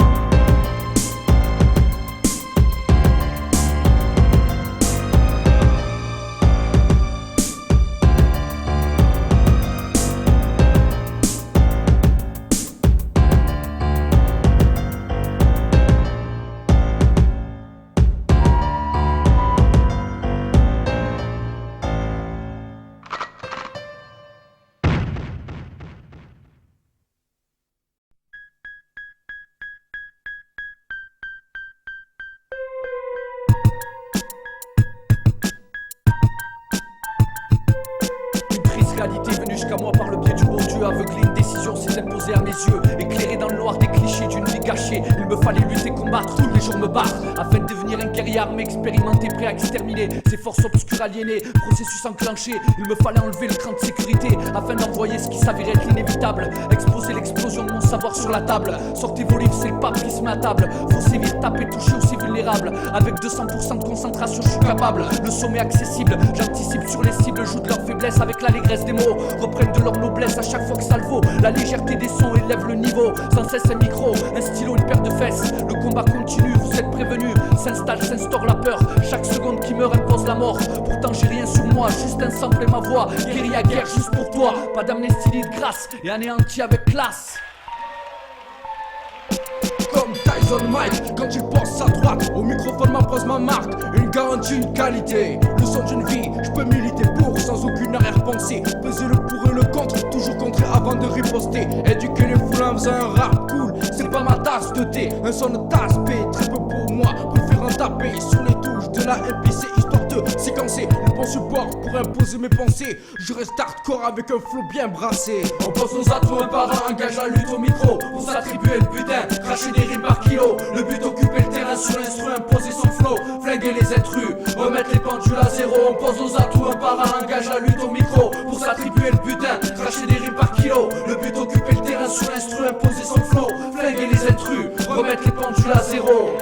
Réalité venue jusqu'à moi par le biais du bon Dieu. Aveuglé, une décision s'est imposée à mes yeux. Éclairé dans le noir des clichés d'une vie cachée. Il me fallait lutter, combattre, tous les jours me battre. Afin de devenir un guerrier armé, expérimenté, prêt à exterminer ces forces obscures aliénées. Processus enclenché, il me fallait enlever le cran de sécurité. Afin d'envoyer ce qui s'avérait être l'inévitable. Exposer l'explosion de mon savoir sur la table. Sortez vos livres, c'est le pape qui se met à table. Faut sévir, taper, toucher aussi vulnérable. Avec 200% de concentration, je suis capable. Le sommet accessible, j'anticipe sur les cibles. Joue de leur faiblesse avec l'allégresse des mots. Reprennent de leur noblesse à chaque fois que ça le vaut. La légèreté des sons élève le niveau. Sans cesse un micro, un stylo, une paire de fesses. Le combat continue, vous êtes prévenus. S'installe, s'instaure la peur. Chaque seconde qui meurt impose la mort. Pourtant j'ai rien sur moi, juste un sample et ma voix. Guérilla guerre juste pour toi. Pas d'amnestie ni de grâce. Et anéanti avec classe. Comme Tyson Mike, quand il pense à droite, au microphone m'impose ma marque, une garantie, une qualité, le son d'une vie, je peux militer pour sans aucune arrière-pensée, peser le pour et le contre, toujours contrer avant de riposter, éduquer les foules en faisant un rap cool, c'est pas ma tasse de thé, un son de tasse B, très peu pour moi, préférant taper sur les touches de la MPC, histoire de séquencer le bon support pour imposer mes pensées, je reste hardcore avec un flow bien brassé. On pose nos atouts un par un, engage la lutte au micro, pour s'attribuer le butin, cracher des rimes par kilo, le but occuper le terrain sur l'instru, imposer son flow, flinguer les intrus, remettre les pendules à zéro. On pose nos atouts un par un, engage la lutte au micro, pour s'attribuer le butin, cracher des rimes par kilo, le but occuper le terrain sur l'instru, imposer son flow, flinguer les intrus, remettre les pendules à zéro.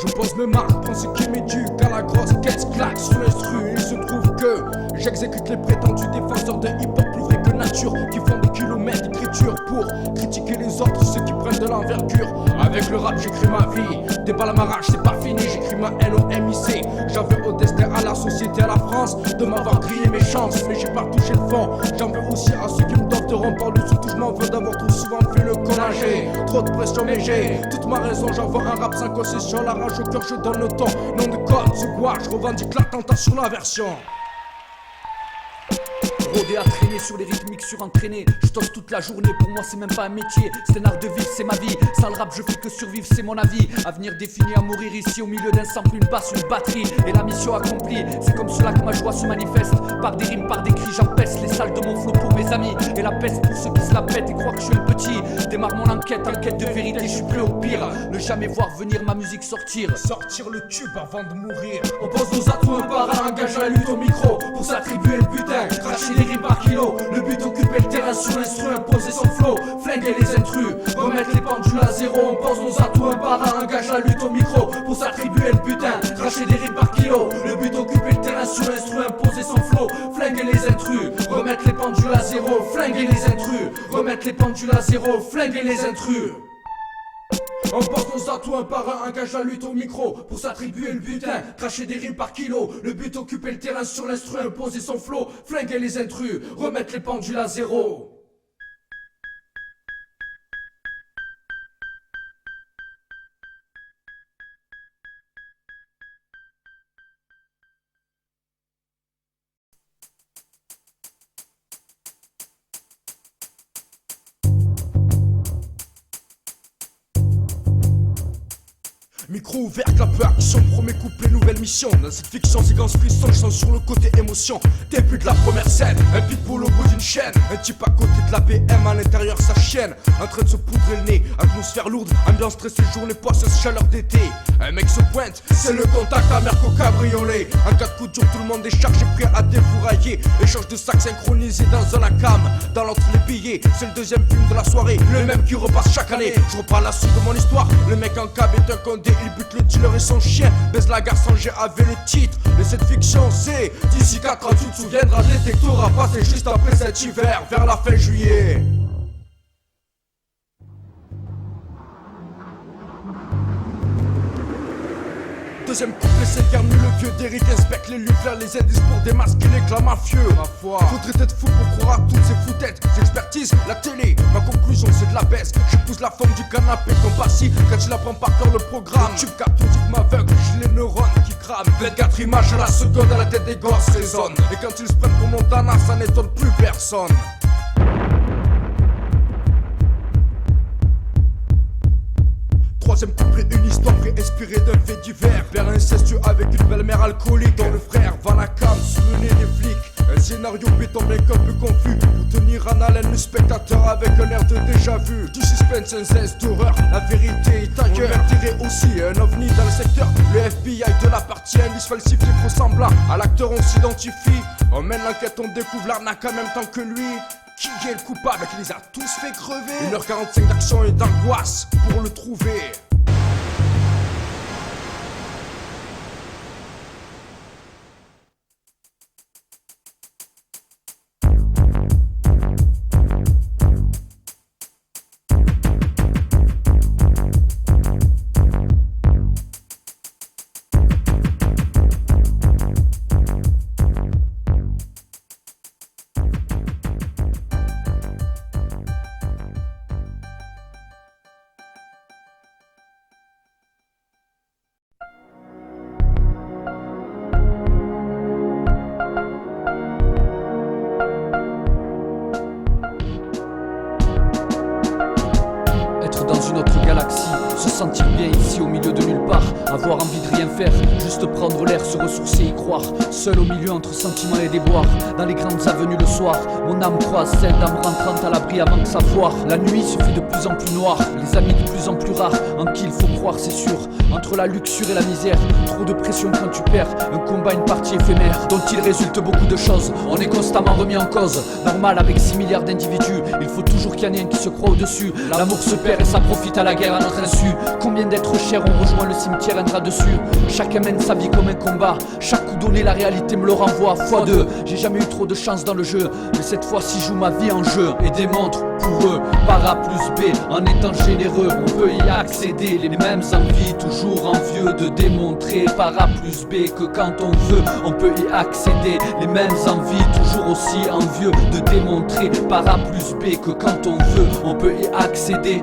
Je pose mes marques, prends ce qui m'est dû, car la grosse caisse claque sur l'instru. Il se trouve que j'exécute les prétendus défenseurs de hip-hop plus vrai que nature, qui font des kilomètres d'écriture pour critiquer les autres, ceux qui prennent de l'envergure. Avec le rap j'écris ma vie, des balles à m'arrache c'est pas fini, j'écris ma L-O-M-I-C. J'en veux au destin, à la société, à la France, de m'avoir grillé mes chances, mais j'ai pas touché le fond. J'en veux aussi à ceux qui me tenteront par-dessus tout, je m'en veux d'avoir trop souvent fait le collagé. Trop de pression mais j'ai toute ma raison, j'envoie un rap sans concession, la rage au cœur je donne le ton. Nom de code, c'est quoi, je revendique l'attentat sur la version. rodé à traîner sur les rythmiques surentraînés. Je tosse toute la journée, pour moi c'est même pas un métier. C'est un art de vivre, c'est ma vie. Sans le rap je fais que survivre, c'est mon avis. Avenir défini à mourir ici au milieu d'un sample, une basse, une batterie. Et la mission accomplie, c'est comme cela que ma joie se manifeste. Par des rimes, par des cris, j'empeste les salles de mon flow pour mes amis. Et la peste pour ceux qui se la pètent et croient que je suis le petit. Démarre mon enquête, enquête de vérité, je suis plus au pire. Ne jamais voir venir ma musique sortir. Sortir le tube avant de mourir. On pose nos atouts un par un, engage la lutte au micro pour s'attribuer le butin, cracher les rimes par kilo. Le but occuper le terrain sur l'instru, imposer son flow, flinguer les intrus, remettre les pendules à zéro. On pose nos atouts un par un, engage la lutte au micro pour s'attribuer le butin, cracher des rimes par kilo. Le but occuper le terrain sur l'instru, imposer son flow, flinguer les intrus, remettre les pendules à zéro, flinguer les intrus, remettre les pendules à zéro, flinguer les intrus. On porte nos atouts un par un, engage la lutte au micro pour s'attribuer le butin, cracher des rimes par kilo. Le but occuper le terrain sur l'instru, imposer son flow, flinguer les intrus, remettre les pendules à zéro. Micro ouvert, clap action, premier couplet, nouvelle mission. Dans cette fiction, séquence frisson, je sens sur le côté émotion. Début de la première scène, un pitbull au bout d'une chaîne. Un type à côté de la BM, à l'intérieur sa chienne. En train de se poudrer le nez, atmosphère lourde, ambiance stressée, journée poisseuse, chaleur d'été. Un mec se pointe, c'est le contact, la mer qu'au cabriolet. En cas de coup dur, tout le monde est chargé, prêt à défourailler. Échange de sacs synchronisés dans un cam. Dans l'autre les billets, c'est le deuxième film de la soirée. Le même qui repasse chaque année. Je reprends la suite de mon histoire. Le mec en cab est un condé, il bute le dealer et son chien. Baise la gare sans GAV le titre. Mais cette fiction c'est d'ici 4 ans tu te souviendras. L'été t'auras passé juste après cet hiver, vers la fin juillet. Deuxième couplet s'éternue, le vieux d'Eric inspecte les lieux clairs, les indices pour démasquer les clans mafieux. Ma foi, faudrait être fou pour croire à toutes ces foutettes. J'expertise la télé, ma conclusion c'est de la baisse. J'épouse la forme du canapé comme Passy quand je la prends par cœur le programme. Tu captes tout m'aveugle, j'ai les neurones qui crament. 24 images à la seconde à la tête des gosses résonnent. Et quand ils se prennent pour Montana, ça n'étonne plus personne. Troisième couplet, une histoire inspirée d'un fait divers. Père incestueux avec une belle-mère alcoolique, dont le frère va la cam sous le nez des flics. Un scénario béton mais un peu confus pour tenir en haleine le spectateur avec un air de déjà vu. Du suspense, un zeste d'horreur, la vérité est ailleurs. On dirait aussi un ovni dans le secteur. Le FBI de la partie indice falsifié ressemblant à l'acteur, on s'identifie. On mène l'enquête, on découvre l'arnaque en même temps que lui. Qui est le coupable qui les a tous fait crever? 1h45 d'action et d'angoisse pour le trouver. Se sentir bien ici au milieu de nulle part, avoir envie de rien faire, juste prendre l'air, se ressourcer, y croire. Seul au milieu entre sentiments et déboires, dans les grandes avenues le soir, mon âme croise celle d'âme rentrante à l'abri avant que ça foire. La nuit se fait de plus en plus noire, les amis de plus en plus rares, en qui il faut croire c'est sûr. Entre la luxure et la misère, trop de pression quand tu perds, un combat, une partie éphémère, dont il résulte beaucoup de choses. On est constamment remis en cause, normal avec 6 milliards d'individus, il faut toujours qu'il y en ait un qui se croit au-dessus. L'amour se perd et ça profite à la guerre à notre insu. Combien d'êtres chers ont rejoint le cimetière, un drap dessus. Chacun mène sa vie comme un combat, chaque coup donné la réalité me le renvoie. x2, j'ai jamais eu trop de chance dans le jeu, mais cette fois-ci joue ma vie en jeu et démontre pour eux, par A plus B, en étant généreux, on peut y accéder. Les mêmes envies, toujours envieux de démontrer par A plus B que quand on veut, on peut y accéder. Les mêmes envies, toujours aussi envieux de démontrer par A plus B que quand on veut, on peut y accéder.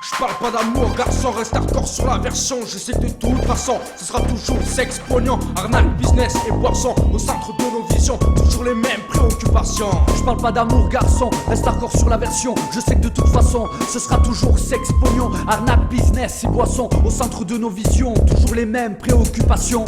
Je parle pas d'amour, garçon, reste hardcore sur la version. Je sais que de toute façon, ce sera toujours sexe, pognon, arnaque, business et boisson. Au centre de nos visions, toujours les mêmes préoccupations. Je parle pas d'amour garçon, reste hardcore sur la version. Je sais que de toute façon, ce sera toujours sexe, pognon, arnaque, business et boisson. Au centre de nos visions, toujours les mêmes préoccupations.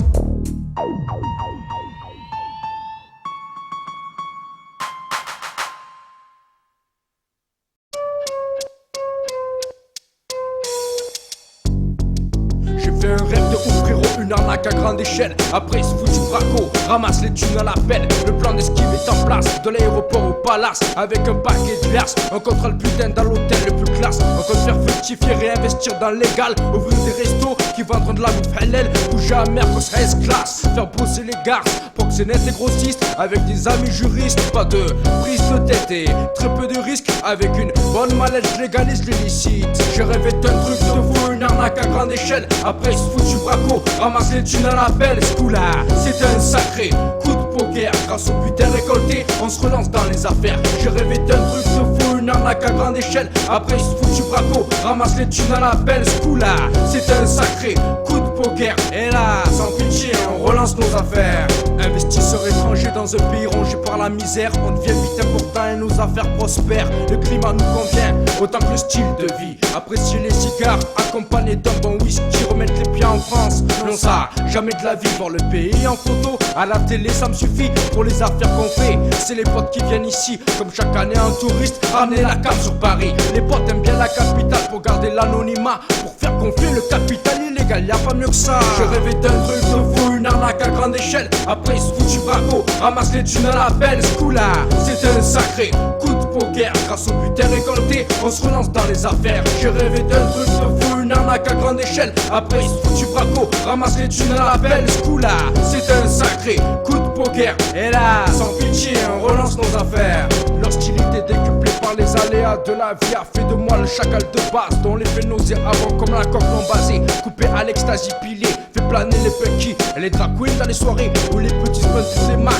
J'ai fait un rêve de ouf frérot, une arnaque à grande échelle. Après il se fout du braco, ramasse les thunes à l'appel. Le plan d'esquive est en place, de l'aéroport au palace. Avec un paquet de verses, on comptera le putain dans l'hôtel le plus classe. On compte faire fructifier, réinvestir dans le légal. Ouvrir des restos qui vendront de la bouffe halal. Bouger à mer qu'on sera S-class. Faire bosser les gardes, proxénètes et grossistes. Avec des amis juristes, pas de prise de tête et très peu de risques. Avec une bonne mallette, je légalise l'illicite. J'ai rêvé d'un truc de fou, une arnaque à grande échelle. Après il se fout du braco, ramasse les thunes à l'appel. Ce coup là, c'est un sacré coup de poker. Grâce au butin récolté, on se relance dans les affaires. J'ai rêvé d'un truc de fou, une arnaque à grande échelle. Après il se fout du braco, ramasse les thunes à l'appel. Ce coup là, c'est un sacré coup de poker. Et là, sans pitié, on relance nos affaires. Investisseurs étrangers dans un pays rongé par la misère, on devient vite important et nos affaires prospèrent. Le climat nous convient, autant que le style de vie. Apprécier les cigares, accompagnés d'un bon whisky. Remettre les pieds en France, non ça, jamais de la vie. Voir le pays en photo, à la télé ça me suffit. Pour les affaires qu'on fait, c'est les potes qui viennent ici. Comme chaque année un touriste, ramener la cam sur Paris. Les potes aiment bien la capitale pour garder l'anonymat. Pour faire confier le capital illégal, y'a pas mieux que ça. Je rêvais d'un truc de fou, une arnaque à grande échelle. Après il se fout du braco, ramasse les thunes à l'appel. Ce coup là, c'est un sacré coup de poker. Grâce au butin récolté, on se relance dans les affaires. J'ai rêvé d'un truc de fou, une arnaque à grande échelle. Après il se fout du braco, ramasse les thunes à l'appel. Ce coup là, c'est un sacré coup de poker. Et là, sans pitié, on relance nos affaires. L'hostilité décuplée par les aléas de la vie a fait de moi le chacal de base, dont les fait nauséabond comme la coque non basée. Coupé à l'extasie pilée, fait planer les punkies et les drag queens dans les soirées où les petits se prennent pour des macs.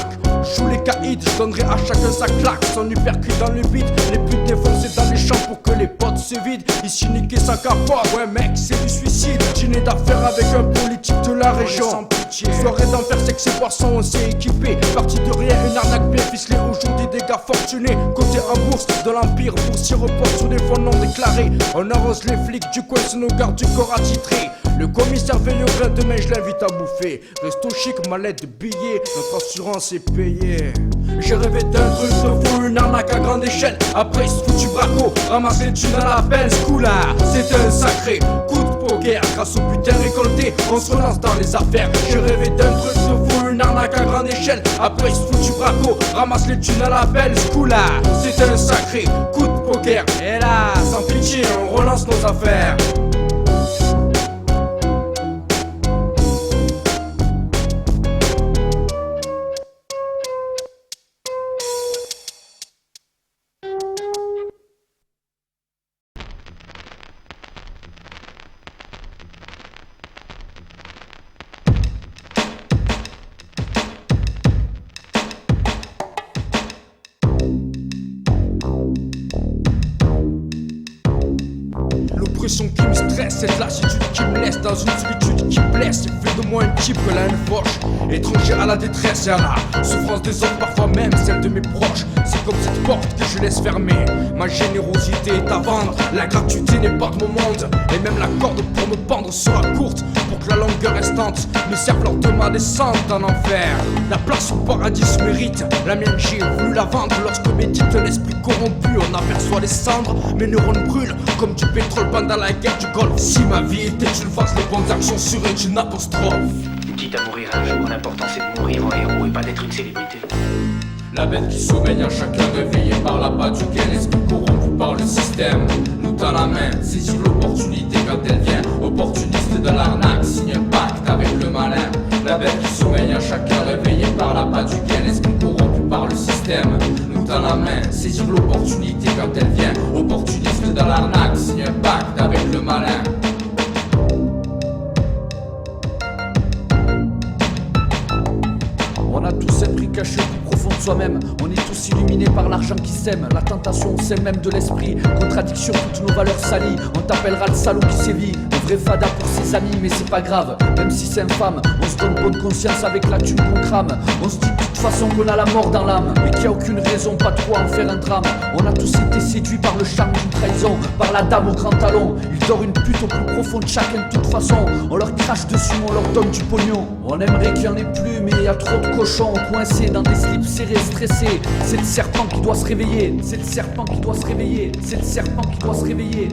Joue les caïds, je donnerai à chacun sa claque. Son uppercut dans le beat, les putes défoncées dans les champs pour que les potes se vident. Ici niquer sa capote, ouais mec c'est du suicide. Dîner d'affaires avec un politique de la région, sans pitié. Soirée d'enfer, sexe et boissons, on s'est équipé. Parti de rien, une arnaque bien ficelée. Aujourd'hui des gars fortunés, côté en bourse de l'empire. Boursier repose sur des fonds non déclarés. On arrose les flics du coin, c'est nos gardes du corps attitrés. Le commissaire veille au grain, demain je l'invite à bouffer. Resto chic, mallette de billets, notre assurance est payée. J'ai rêvé d'un truc de fou, une arnaque à grande échelle. Après il se fout du braco, ramasse les thunes à l'appel. Ce coup là, c'est un sacré coup de poker. Grâce au butin récolté, on se relance dans les affaires. J'ai rêvé d'un truc de fou, une arnaque à grande échelle. Après il se fout du braco, ramasse les thunes à l'appel. Ce coup là, c'est un sacré coup de poker. Et là, sans pitié, on relance nos affaires. L'oppression qui me stresse, cette lassitude qui me laisse dans une solitude qui blesse. Et fait de moi un type que la haine fauche, étranger à la détresse et à la souffrance des autres, parfois même celle de mes proches. C'est comme cette porte que je laisse fermer. Ma générosité est à vendre, la gratuité n'est pas de mon monde. Et même la corde pour me pendre sera courte, pour que la longueur restante me serve lors de ma descente en enfer. La place au paradis se mérite, la mienne j'ai voulu la vendre. Lorsque médite l'esprit corrompu, on aperçoit les cendres. Mes neurones brûlent comme du pétrole pendant la guerre du Golfe. Si ma vie était une vase, les bonnes actions seraient une apostrophe. Quitte à mourir un jour, l'important c'est de mourir en héros et pas d'être une célébrité. La bête qui sommeille en chacun, réveillé par la patte duquel l'esprit corrompu par le système nous tend la main, saisir l'opportunité quand elle vient. Opportuniste de l'arnaque, signe un pacte avec le malin. La bête qui sommeille en chacun, réveillé par la patte duquel l'esprit corrompu par le système nous tend la main, saisir l'opportunité quand elle vient. Opportuniste de l'arnaque, signe un pacte avec le malin. On a tous un prix caché au plus profond de soi-même. On est tous illuminés par l'argent qui sème. La tentation, c'est même de l'esprit. Contradiction, toutes nos valeurs salies. On t'appellera le salaud qui sévit. Le vrai fada pour ses amis, mais c'est pas grave. Même si c'est infâme, on se donne bonne conscience avec la thune qu'on crame. On se dit de toute façon qu'on a la mort dans l'âme, mais qu'il n'y a aucune raison, pas trop en faire un drame. On a tous été séduits par le charme d'une trahison, par la dame au grand talon. Ils dorent une pute au plus profond de chacun de toute façon. On leur crache dessus, on leur donne du pognon. On aimerait qu'il y en ait plus, mais il y a trop de cochons coincés dans des slips serrés, stressés. C'est le serpent qui doit se réveiller. C'est le serpent qui doit se réveiller. C'est le serpent qui doit se réveiller.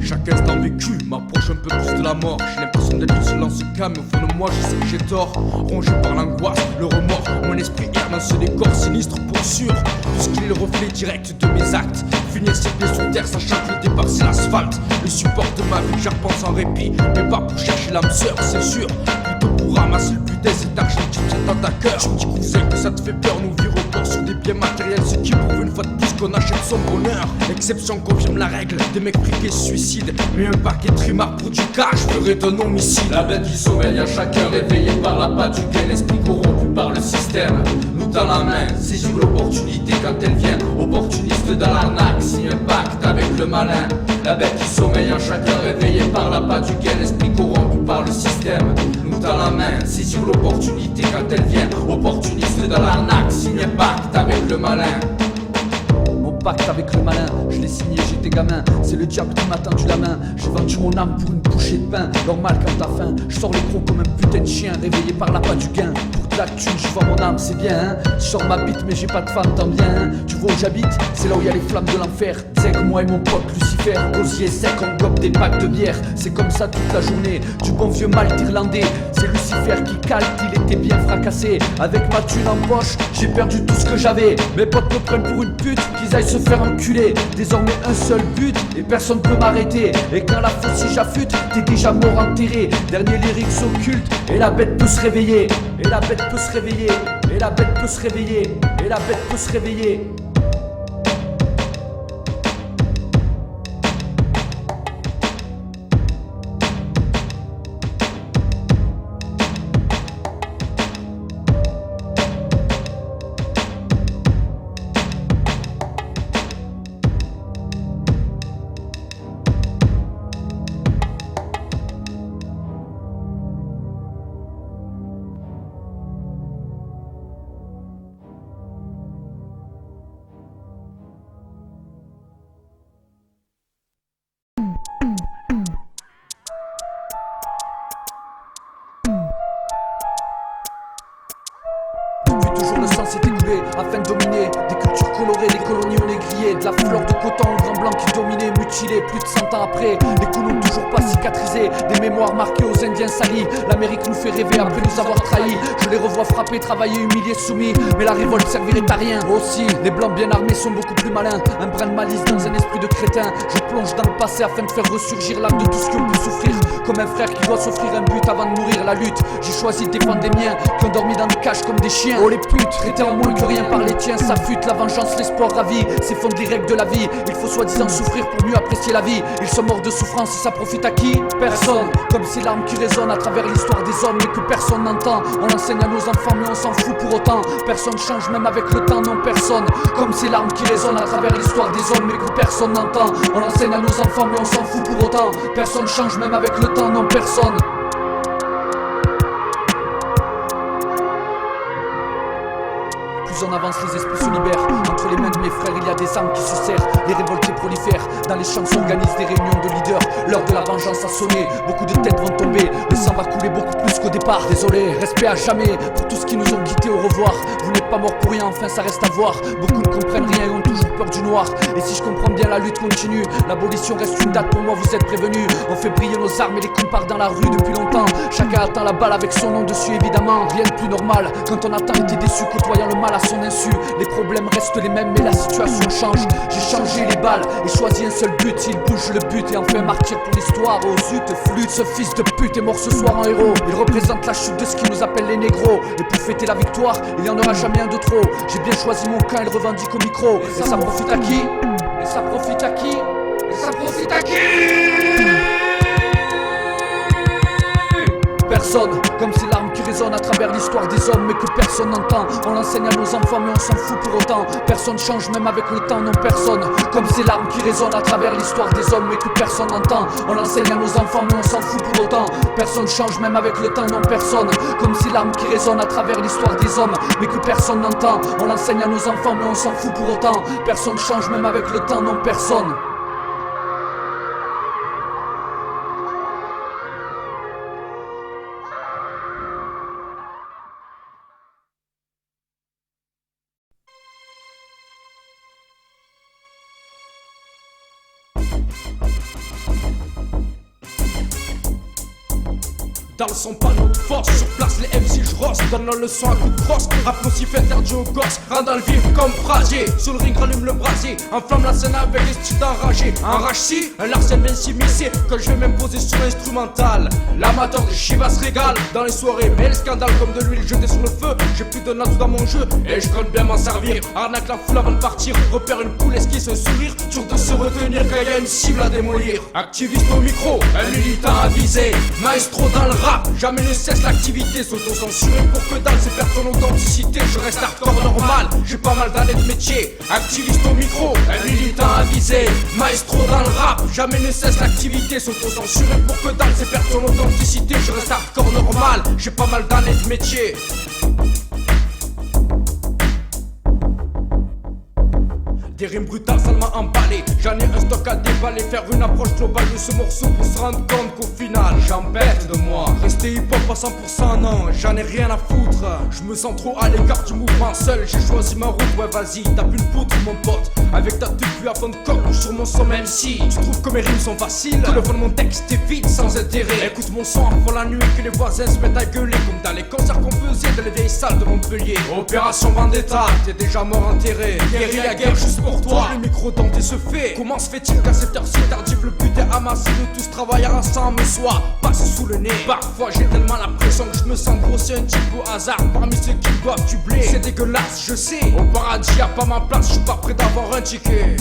Chaque instant vécu m'approche un peu plus de la mort. J'ai l'impression d'être le silence calme, au fond de moi je sais que j'ai tort. Rongé par l'angoisse, le remords, mon esprit erre dans ce décor sinistre pour sûr, puisqu'il est le reflet direct de mes actes. Finir ses pieds sur terre, sachant que le départ c'est l'asphalte. Le support de ma vie que j'y repense en répit, mais pas pour chercher l'âme sœur, c'est sûr. Plutôt pour ramasser le putain cet argent qui tient dans ta cœur. Tu me dis cousin que ça te fait peur, nous vivons encore sur des biens matériels, ce qui prouve une fois de plus qu'on achète son bonheur. L'exception confirme la règle, des mecs friqués se suicident, mais un paquet de trimards pour du cash ferait un homicide. La bête qui sommeille à chacun, réveillée par la patte du gain, l'esprit corrompu par le système. Nous tend la main, saisir l'opportunité quand elle vient, opportuniste dans l'arnaque, signe un pacte avec le malin. La bête qui sommeille en chacun, réveillée par la patte du gain, l'esprit corrompu par le système. Nous tend la main, saisir l'opportunité quand elle vient, opportuniste dans l'arnaque, signe un pacte avec le malin. Pacte avec le malin, je l'ai signé, j'étais gamin. C'est le diable qui m'a tendu la main. J'ai vendu mon âme pour une bouchée de pain. Normal quand t'as faim, je sors les crocs comme un putain de chien, réveillé par la patte du gain. Pour de la thune, je vois mon âme, c'est bien hein. Je sors ma bite mais j'ai pas de femme, t'en viens hein. Tu vois où j'habite, c'est là où y a les flammes de l'enfer. Zek, moi et mon pote Lucifer, gosier sec, on gobe des packs de bière. C'est comme ça toute la journée, du bon vieux malt irlandais. C'est Lucifer qui cale, il était bien fracassé. Avec ma thune en poche, j'ai perdu tout ce que j'avais. Mes potes me prennent pour une pute, qu'ils aillent se faire enculer. Désormais un seul but, et personne peut m'arrêter. Et quand la faucille affûte, t'es déjà mort enterré. Dernier lyrique occulte, et la bête peut se réveiller. Et la bête peut se réveiller. Et la bête peut se réveiller. Et la bête peut se réveiller. Toujours le sang s'est écoulé afin de dominer. Des cultures colorées, des colonies on est grillées. De la fleur de coton au grand blanc qui dominait, mutilé. Plus de 100 ans après, les colons toujours pas cicatrisés. Des mémoires marquées aux Indiens salis. L'Amérique nous fait rêver après nous avoir trahis. Je les revois frapper, travailler, humiliés, soumis. Mais la révolte servirait à rien. Aussi, les blancs bien armés sont beaucoup plus malins. Un brin de malice dans un esprit de crétin. Je plonge dans le passé afin de faire ressurgir l'âme de tout ce qui ont pu souffrir. Comme un frère qui doit s'offrir un but avant de mourir. La lutte, j'ai choisi de défendre des miens qui ont dormi dans le cache comme des chiens. Oh les putes, traitées en moins que rien par les tiens. Ça fute, la vengeance, l'espoir ravi. S'effondrent les règles de la vie. Il faut soi-disant souffrir pour mieux apprécier la vie. Ils sont morts de souffrance et ça profite à qui? Personne. Comme ces larmes qui résonnent à travers l'histoire des hommes mais que personne n'entend. On l'enseigne à nos enfants mais on s'en fout pour autant. Personne change même avec le temps, non personne. Comme ces larmes qui résonnent à travers l'histoire des hommes mais que personne n'entend. On l'enseigne à nos enfants mais on s'en fout pour autant. Personne change même avec le temps, non personne. Plus on avance, les esprits se libèrent. Entre les mains de mes frères, il y a des âmes qui se serrent. Les révoltés prolifèrent. Dans les champs s'organisent des réunions de leaders. L'heure de la vengeance a sonné. Beaucoup de têtes vont tomber. Le sang va couler beaucoup plus qu'au départ. Désolé, respect à jamais pour tous qui nous ont quittés. Au revoir. Vous n'êtes pas morts pour rien, enfin ça reste à voir. Beaucoup ne comprennent rien et ont toujours peur du noir. Et si je comprends bien, la lutte continue. L'abolition reste une date pour moi, vous êtes prévenus. On fait briller nos armes et les coups partent dans la rue depuis longtemps. Chacun attend la balle avec son nom dessus, évidemment. Rien de plus normal quand on attend été déçu, côtoyant le mal à son insu. Les problèmes restent les mêmes mais la situation change. J'ai changé les balles et choisi un seul but. Il bouge le but et enfin martyr pour l'histoire. Oh zut, flûte, ce fils de pute est mort ce soir en héros. Il représente la chute de ce qui nous appelle les négros. Et pour fêter la victoire, il n'y en aura jamais un de trop. J'ai bien choisi mon camp et le revendique au micro. Et ça profite à qui? Et ça profite à qui? Et ça profite à qui? Personne, comme ces larmes qui résonnent à travers l'histoire des hommes mais que personne n'entend. On l'enseigne à nos enfants mais on s'en fout pour autant. Personne change même avec le temps, non personne. Comme ces larmes qui résonnent à travers l'histoire des hommes mais que personne n'entend. On l'enseigne à nos enfants mais on s'en fout pour autant. Personne change même avec le temps, non personne. Comme ces larmes qui résonnent à travers l'histoire des hommes mais que personne n'entend. On l'enseigne à nos enfants mais on s'en fout pour autant. Personne change même avec le temps, non personne. Dans le son, pas notre force. Sur place, les MC, j'rosse. Donne le son à coup de crosse. Rap nocif interdit aux gosses. Rend dans le vif comme Frasier. Sur le ring, rallume le brasier. Enflamme la scène avec les styles d'enragé. Enrage si, un Larsen vient s'immiscer. Quand je vais m'imposer sur l'instrumental. L'amateur de Chivas se régale. Dans les soirées, mais le scandale comme de l'huile jetée sur le feu. J'ai plus de nature dans mon jeu. Et je compte bien m'en servir. Arnaque la foule avant de partir. Repère une poule, esquisse un sourire. Dur de se retenir quand y a une cible à démolir. Activiste au micro, un militant avisé. Maestro dans le rap, jamais ne cesse l'activité. S'auto-censurer pour que dalle, c'est perdre ton authenticité. Je reste hardcore normal, j'ai pas mal d'années de métier. Activiste au micro, un militant avisé. Maestro dans le rap, jamais ne cesse l'activité. S'auto-censurer pour que dalle, c'est perdre ton authenticité. Je reste hardcore normal, j'ai pas mal d'années de métier. Des rimes brutales, ça m'a emballé. J'en ai un stock à déballer. Faire une approche globale de ce morceau pour se rendre compte qu'au final j'embête de moi. Rester hip-hop à 100%, non, j'en ai rien à foutre. Je me sens trop à l'écart du mouvement seul. J'ai choisi ma route, ouais vas-y, tape une poutre mon pote. Avec ta tuque à fond de coque sur mon son, même si tu trouves que mes rimes sont faciles. Le fond de mon texte est vide, sans intérêt. Écoute mon son avant la nuit, que les voisins se mettent à gueuler. Comme dans les concerts qu'on faisait dans les vieilles salles de Montpellier. Opération Vendetta, t'es déjà mort enterré. Guerre à guerre juste pour toi, le micro tenté se fait. Comment se fait-il qu'à cette heure si tardive le but est amassé de tous travailler ensemble soit passé sous le nez. Parfois j'ai tellement la pression que je me sens grossir un type au hasard parmi ceux qui boivent du blé. C'est dégueulasse, je sais. Au paradis y'a pas ma place, je suis pas prêt d'avoir un ticket.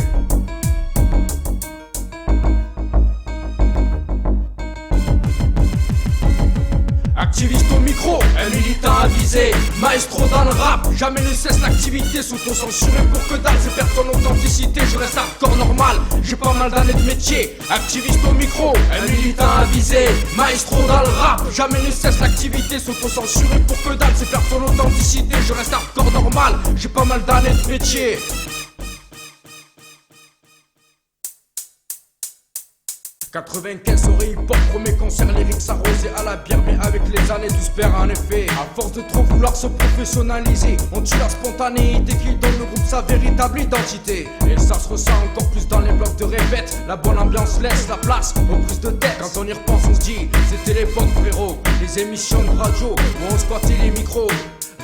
Activiste au micro, un militant avisé. Maestro dans le rap, jamais ne cesse l'activité. S'auto-censurer pour que dalle, c'est perdre ton authenticité. Je reste hardcore normal, j'ai pas mal d'années de métier. Activiste au micro, un militant avisé. Maestro dans le rap, jamais ne cesse l'activité. S'auto-censurer pour que dalle, c'est perdre ton authenticité. Je reste hardcore normal, j'ai pas mal d'années de métier. 95 oreilles hip-hop, premier concert lyrics arrosé à la bière, mais avec les années du spare en effet. À force de trop vouloir se professionnaliser, on tue la spontanéité qui donne le groupe sa véritable identité. Et ça se ressent encore plus dans les blocs de répète. La bonne ambiance laisse la place aux prises de tête. Quand on y repense on se dit, c'était l'époque frérot. Les émissions de radio où on squattait les micros.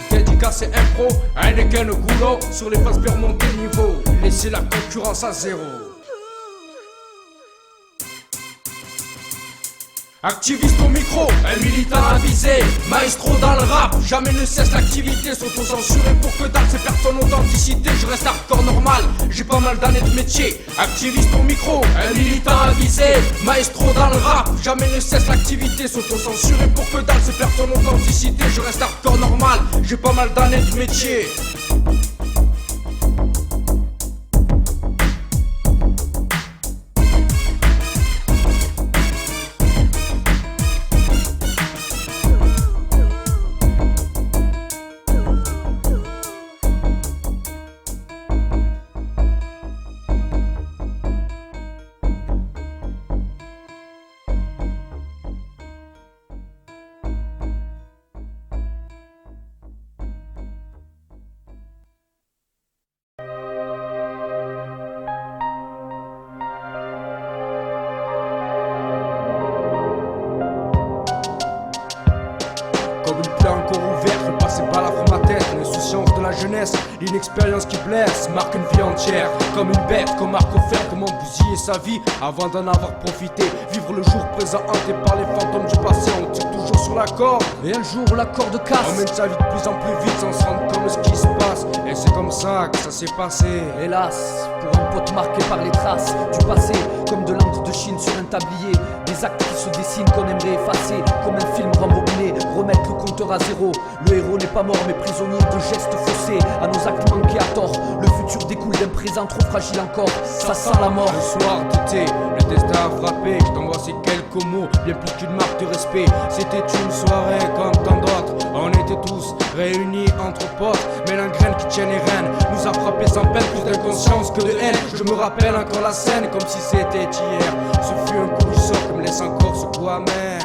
Dédicace et impro, Heineken au goulot. Sur les faces bien remonter le niveau, laisser la concurrence à zéro. Activiste au micro, un militant avisé. Maestro dans le rap, jamais ne cesse l'activité. S'auto-censurer pour que dalle, c'est perdre ton authenticité. Je reste hardcore normal, j'ai pas mal d'années de métier. Activiste au micro, un militant avisé. Maestro dans le rap, jamais ne cesse l'activité. S'auto-censurer pour que dalle, c'est perdre ton authenticité. Je reste hardcore normal, j'ai pas mal d'années de métier. L'inexpérience qui blesse marque une vie entière. Comme une bête qu'on marque au fer. Comment bousiller sa vie avant d'en avoir profité. Vivre le jour présent hanté par les fantômes du passé. On tire toujours sur la corde. Et un jour la corde casse. On mène sa vie de plus en plus vite sans se rendre compte de ce qui se passe. Et c'est comme ça que ça s'est passé. Hélas, pour un pote marqué par les traces du passé. Comme de l'encre de Chine sur un tablier. Des actes qui se dessinent qu'on aimerait effacer. Comme un film rembobiné, remettre le compteur à zéro. Le héros n'est pas mort mais prisonnier de gestes faussés. À nos actes manqués à tort. Le futur découle d'un présent trop fragile encore. Ça sent la mort. Un soir d'été, le destin a frappé. Je t'envoie ces quelques mots, bien plus qu'une marque de respect. C'était une soirée comme tant d'autres. On était tous réunis entre potes. Mais l'engraine qui tient les rênes nous a frappé sans peine. Plus d'inconscience que de haine. Je me rappelle encore la scène comme si c'était hier. Ce fut un coup du sort qui me laisse encore ce goût amer.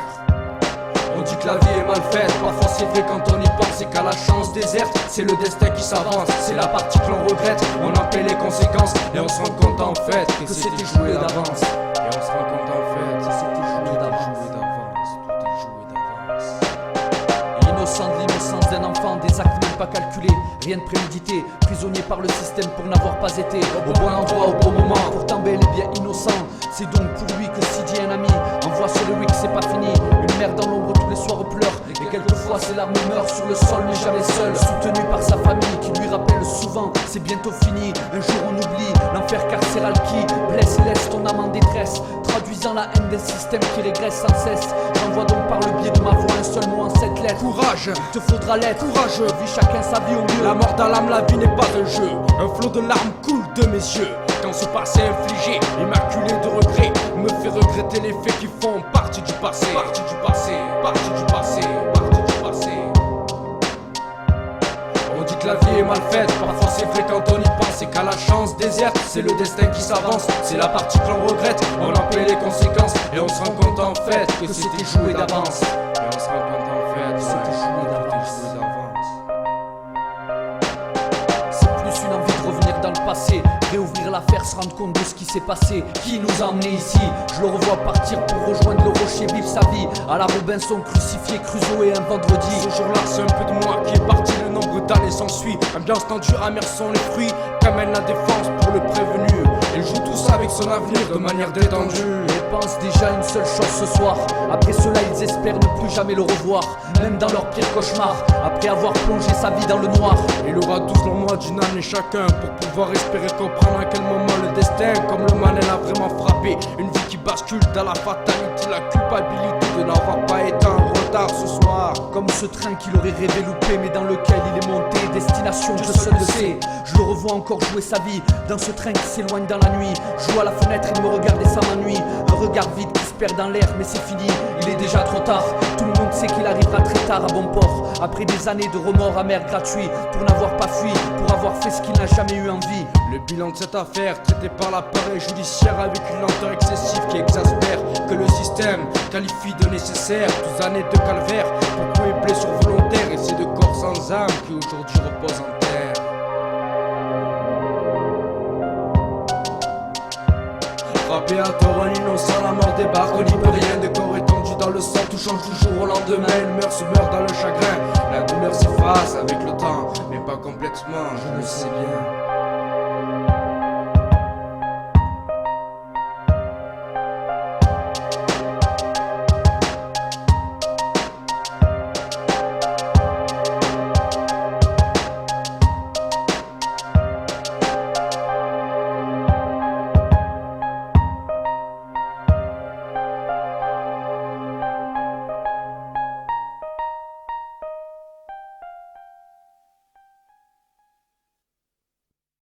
On dit que la vie est mal faite, parfois c'est vrai quand on y pense. Et qu'à la chance déserte, c'est le destin qui s'avance. C'est la partie que l'on regrette, on en paie les conséquences. Et on se rend compte en fait que c'était joué d'avance. Et on se rend compte en fait que c'était joué d'avance. Tout est joué d'avance. sang de l'innocence d'un enfant, des actes même pas calculés, rien de prémédité, prisonnier par le système pour n'avoir pas été au bon endroit au bon moment, pourtant bel et bien innocent. C'est donc pour lui que si dit un ami envoie sur le week, c'est pas fini. Une mère dans l'ombre tous les soirs pleure, et quelquefois ses larmes meurent sur le sol mais jamais seul, soutenu par sa famille qui lui rappelle souvent c'est bientôt fini. Un jour on oublie l'enfer carcéral qui blesse, laisse ton âme en détresse, traduisant la haine des systèmes qui régressent sans cesse. J'envoie donc par le biais de ma voix un seul mot en 7 lettres: Courage, te faudra l'être, courageux. vis chacun sa vie au mieux. La mort dans l'âme, la vie n'est pas un jeu. Un flot de larmes coule de mes yeux. Quand ce passé infligé, immaculé de regrets, me fait regretter les faits qui font partie du passé. Partie du passé, partie du passé, partie du passé. On dit que la vie est mal faite, parfois c'est vrai quand on y pense. Et qu'à la chance déserte, c'est le destin qui s'avance. C'est la partie que l'on regrette, on en paie les conséquences. Et on se rend compte en fait que c'était joué d'avance. Et on se rend compte en fait que c'était joué d'avance. C'est plus une envie de revenir dans le passé, réouvrir l'affaire, se rendre compte de ce qui s'est passé, qui nous a emmenés ici. Je le revois partir pour rejoindre le rocher, vivre sa vie à la Robinson, crucifié, Crusoe et un vendredi. Ce jour-là, c'est un peu de moi qui est parti, le nombre d'années s'ensuit. Ambiance tendue, amère sont les fruits qu'amène la défense pour le prévenu. Il joue tout ça avec son avenir de manière détendue. Ils pensent déjà une seule chose ce soir. Après cela, ils espèrent ne plus jamais le revoir, même dans leur pire cauchemar. Après avoir plongé sa vie dans le noir, il aura 12 longs mois d'une année chacun pour pouvoir espérer comprendre à quel moment le destin, comme le mal, elle a vraiment frappé. Une vie qui bascule dans la fatalité, la culpabilité de n'avoir pas été en retard ce soir. Comme ce train qu'il aurait rêvé louper, mais dans lequel il est monté, destination que seul le sait. Je le revois encore jouer sa vie dans ce train qui s'éloigne dans la nuit. Joue à la fenêtre, il me regarde et ça m'ennuie. Un regard vide qui se perd dans l'air, mais c'est fini, il est déjà trop tard. Tout le monde sait qu'il arrivera très tard à bon port, après des années de remords amers gratuits, pour n'avoir pas fui, pour avoir fait ce qu'il n'a jamais eu envie. Le bilan de cette affaire, traité par l'appareil judiciaire avec une lenteur excessive qui exaspère, que le système qualifie de nécessaire. 12 années de calvaire pour coups et blessures volontaires, et c'est de corps sans âme qui aujourd'hui reposent en terre. Frappé à tort, un innocent, la mort débarque, on n'y peut rien. Des corps étendus dans le sang, tout change du jour au lendemain. Il meurt, se meurt dans le chagrin. La douleur s'efface avec le temps, mais pas complètement, je le sais bien.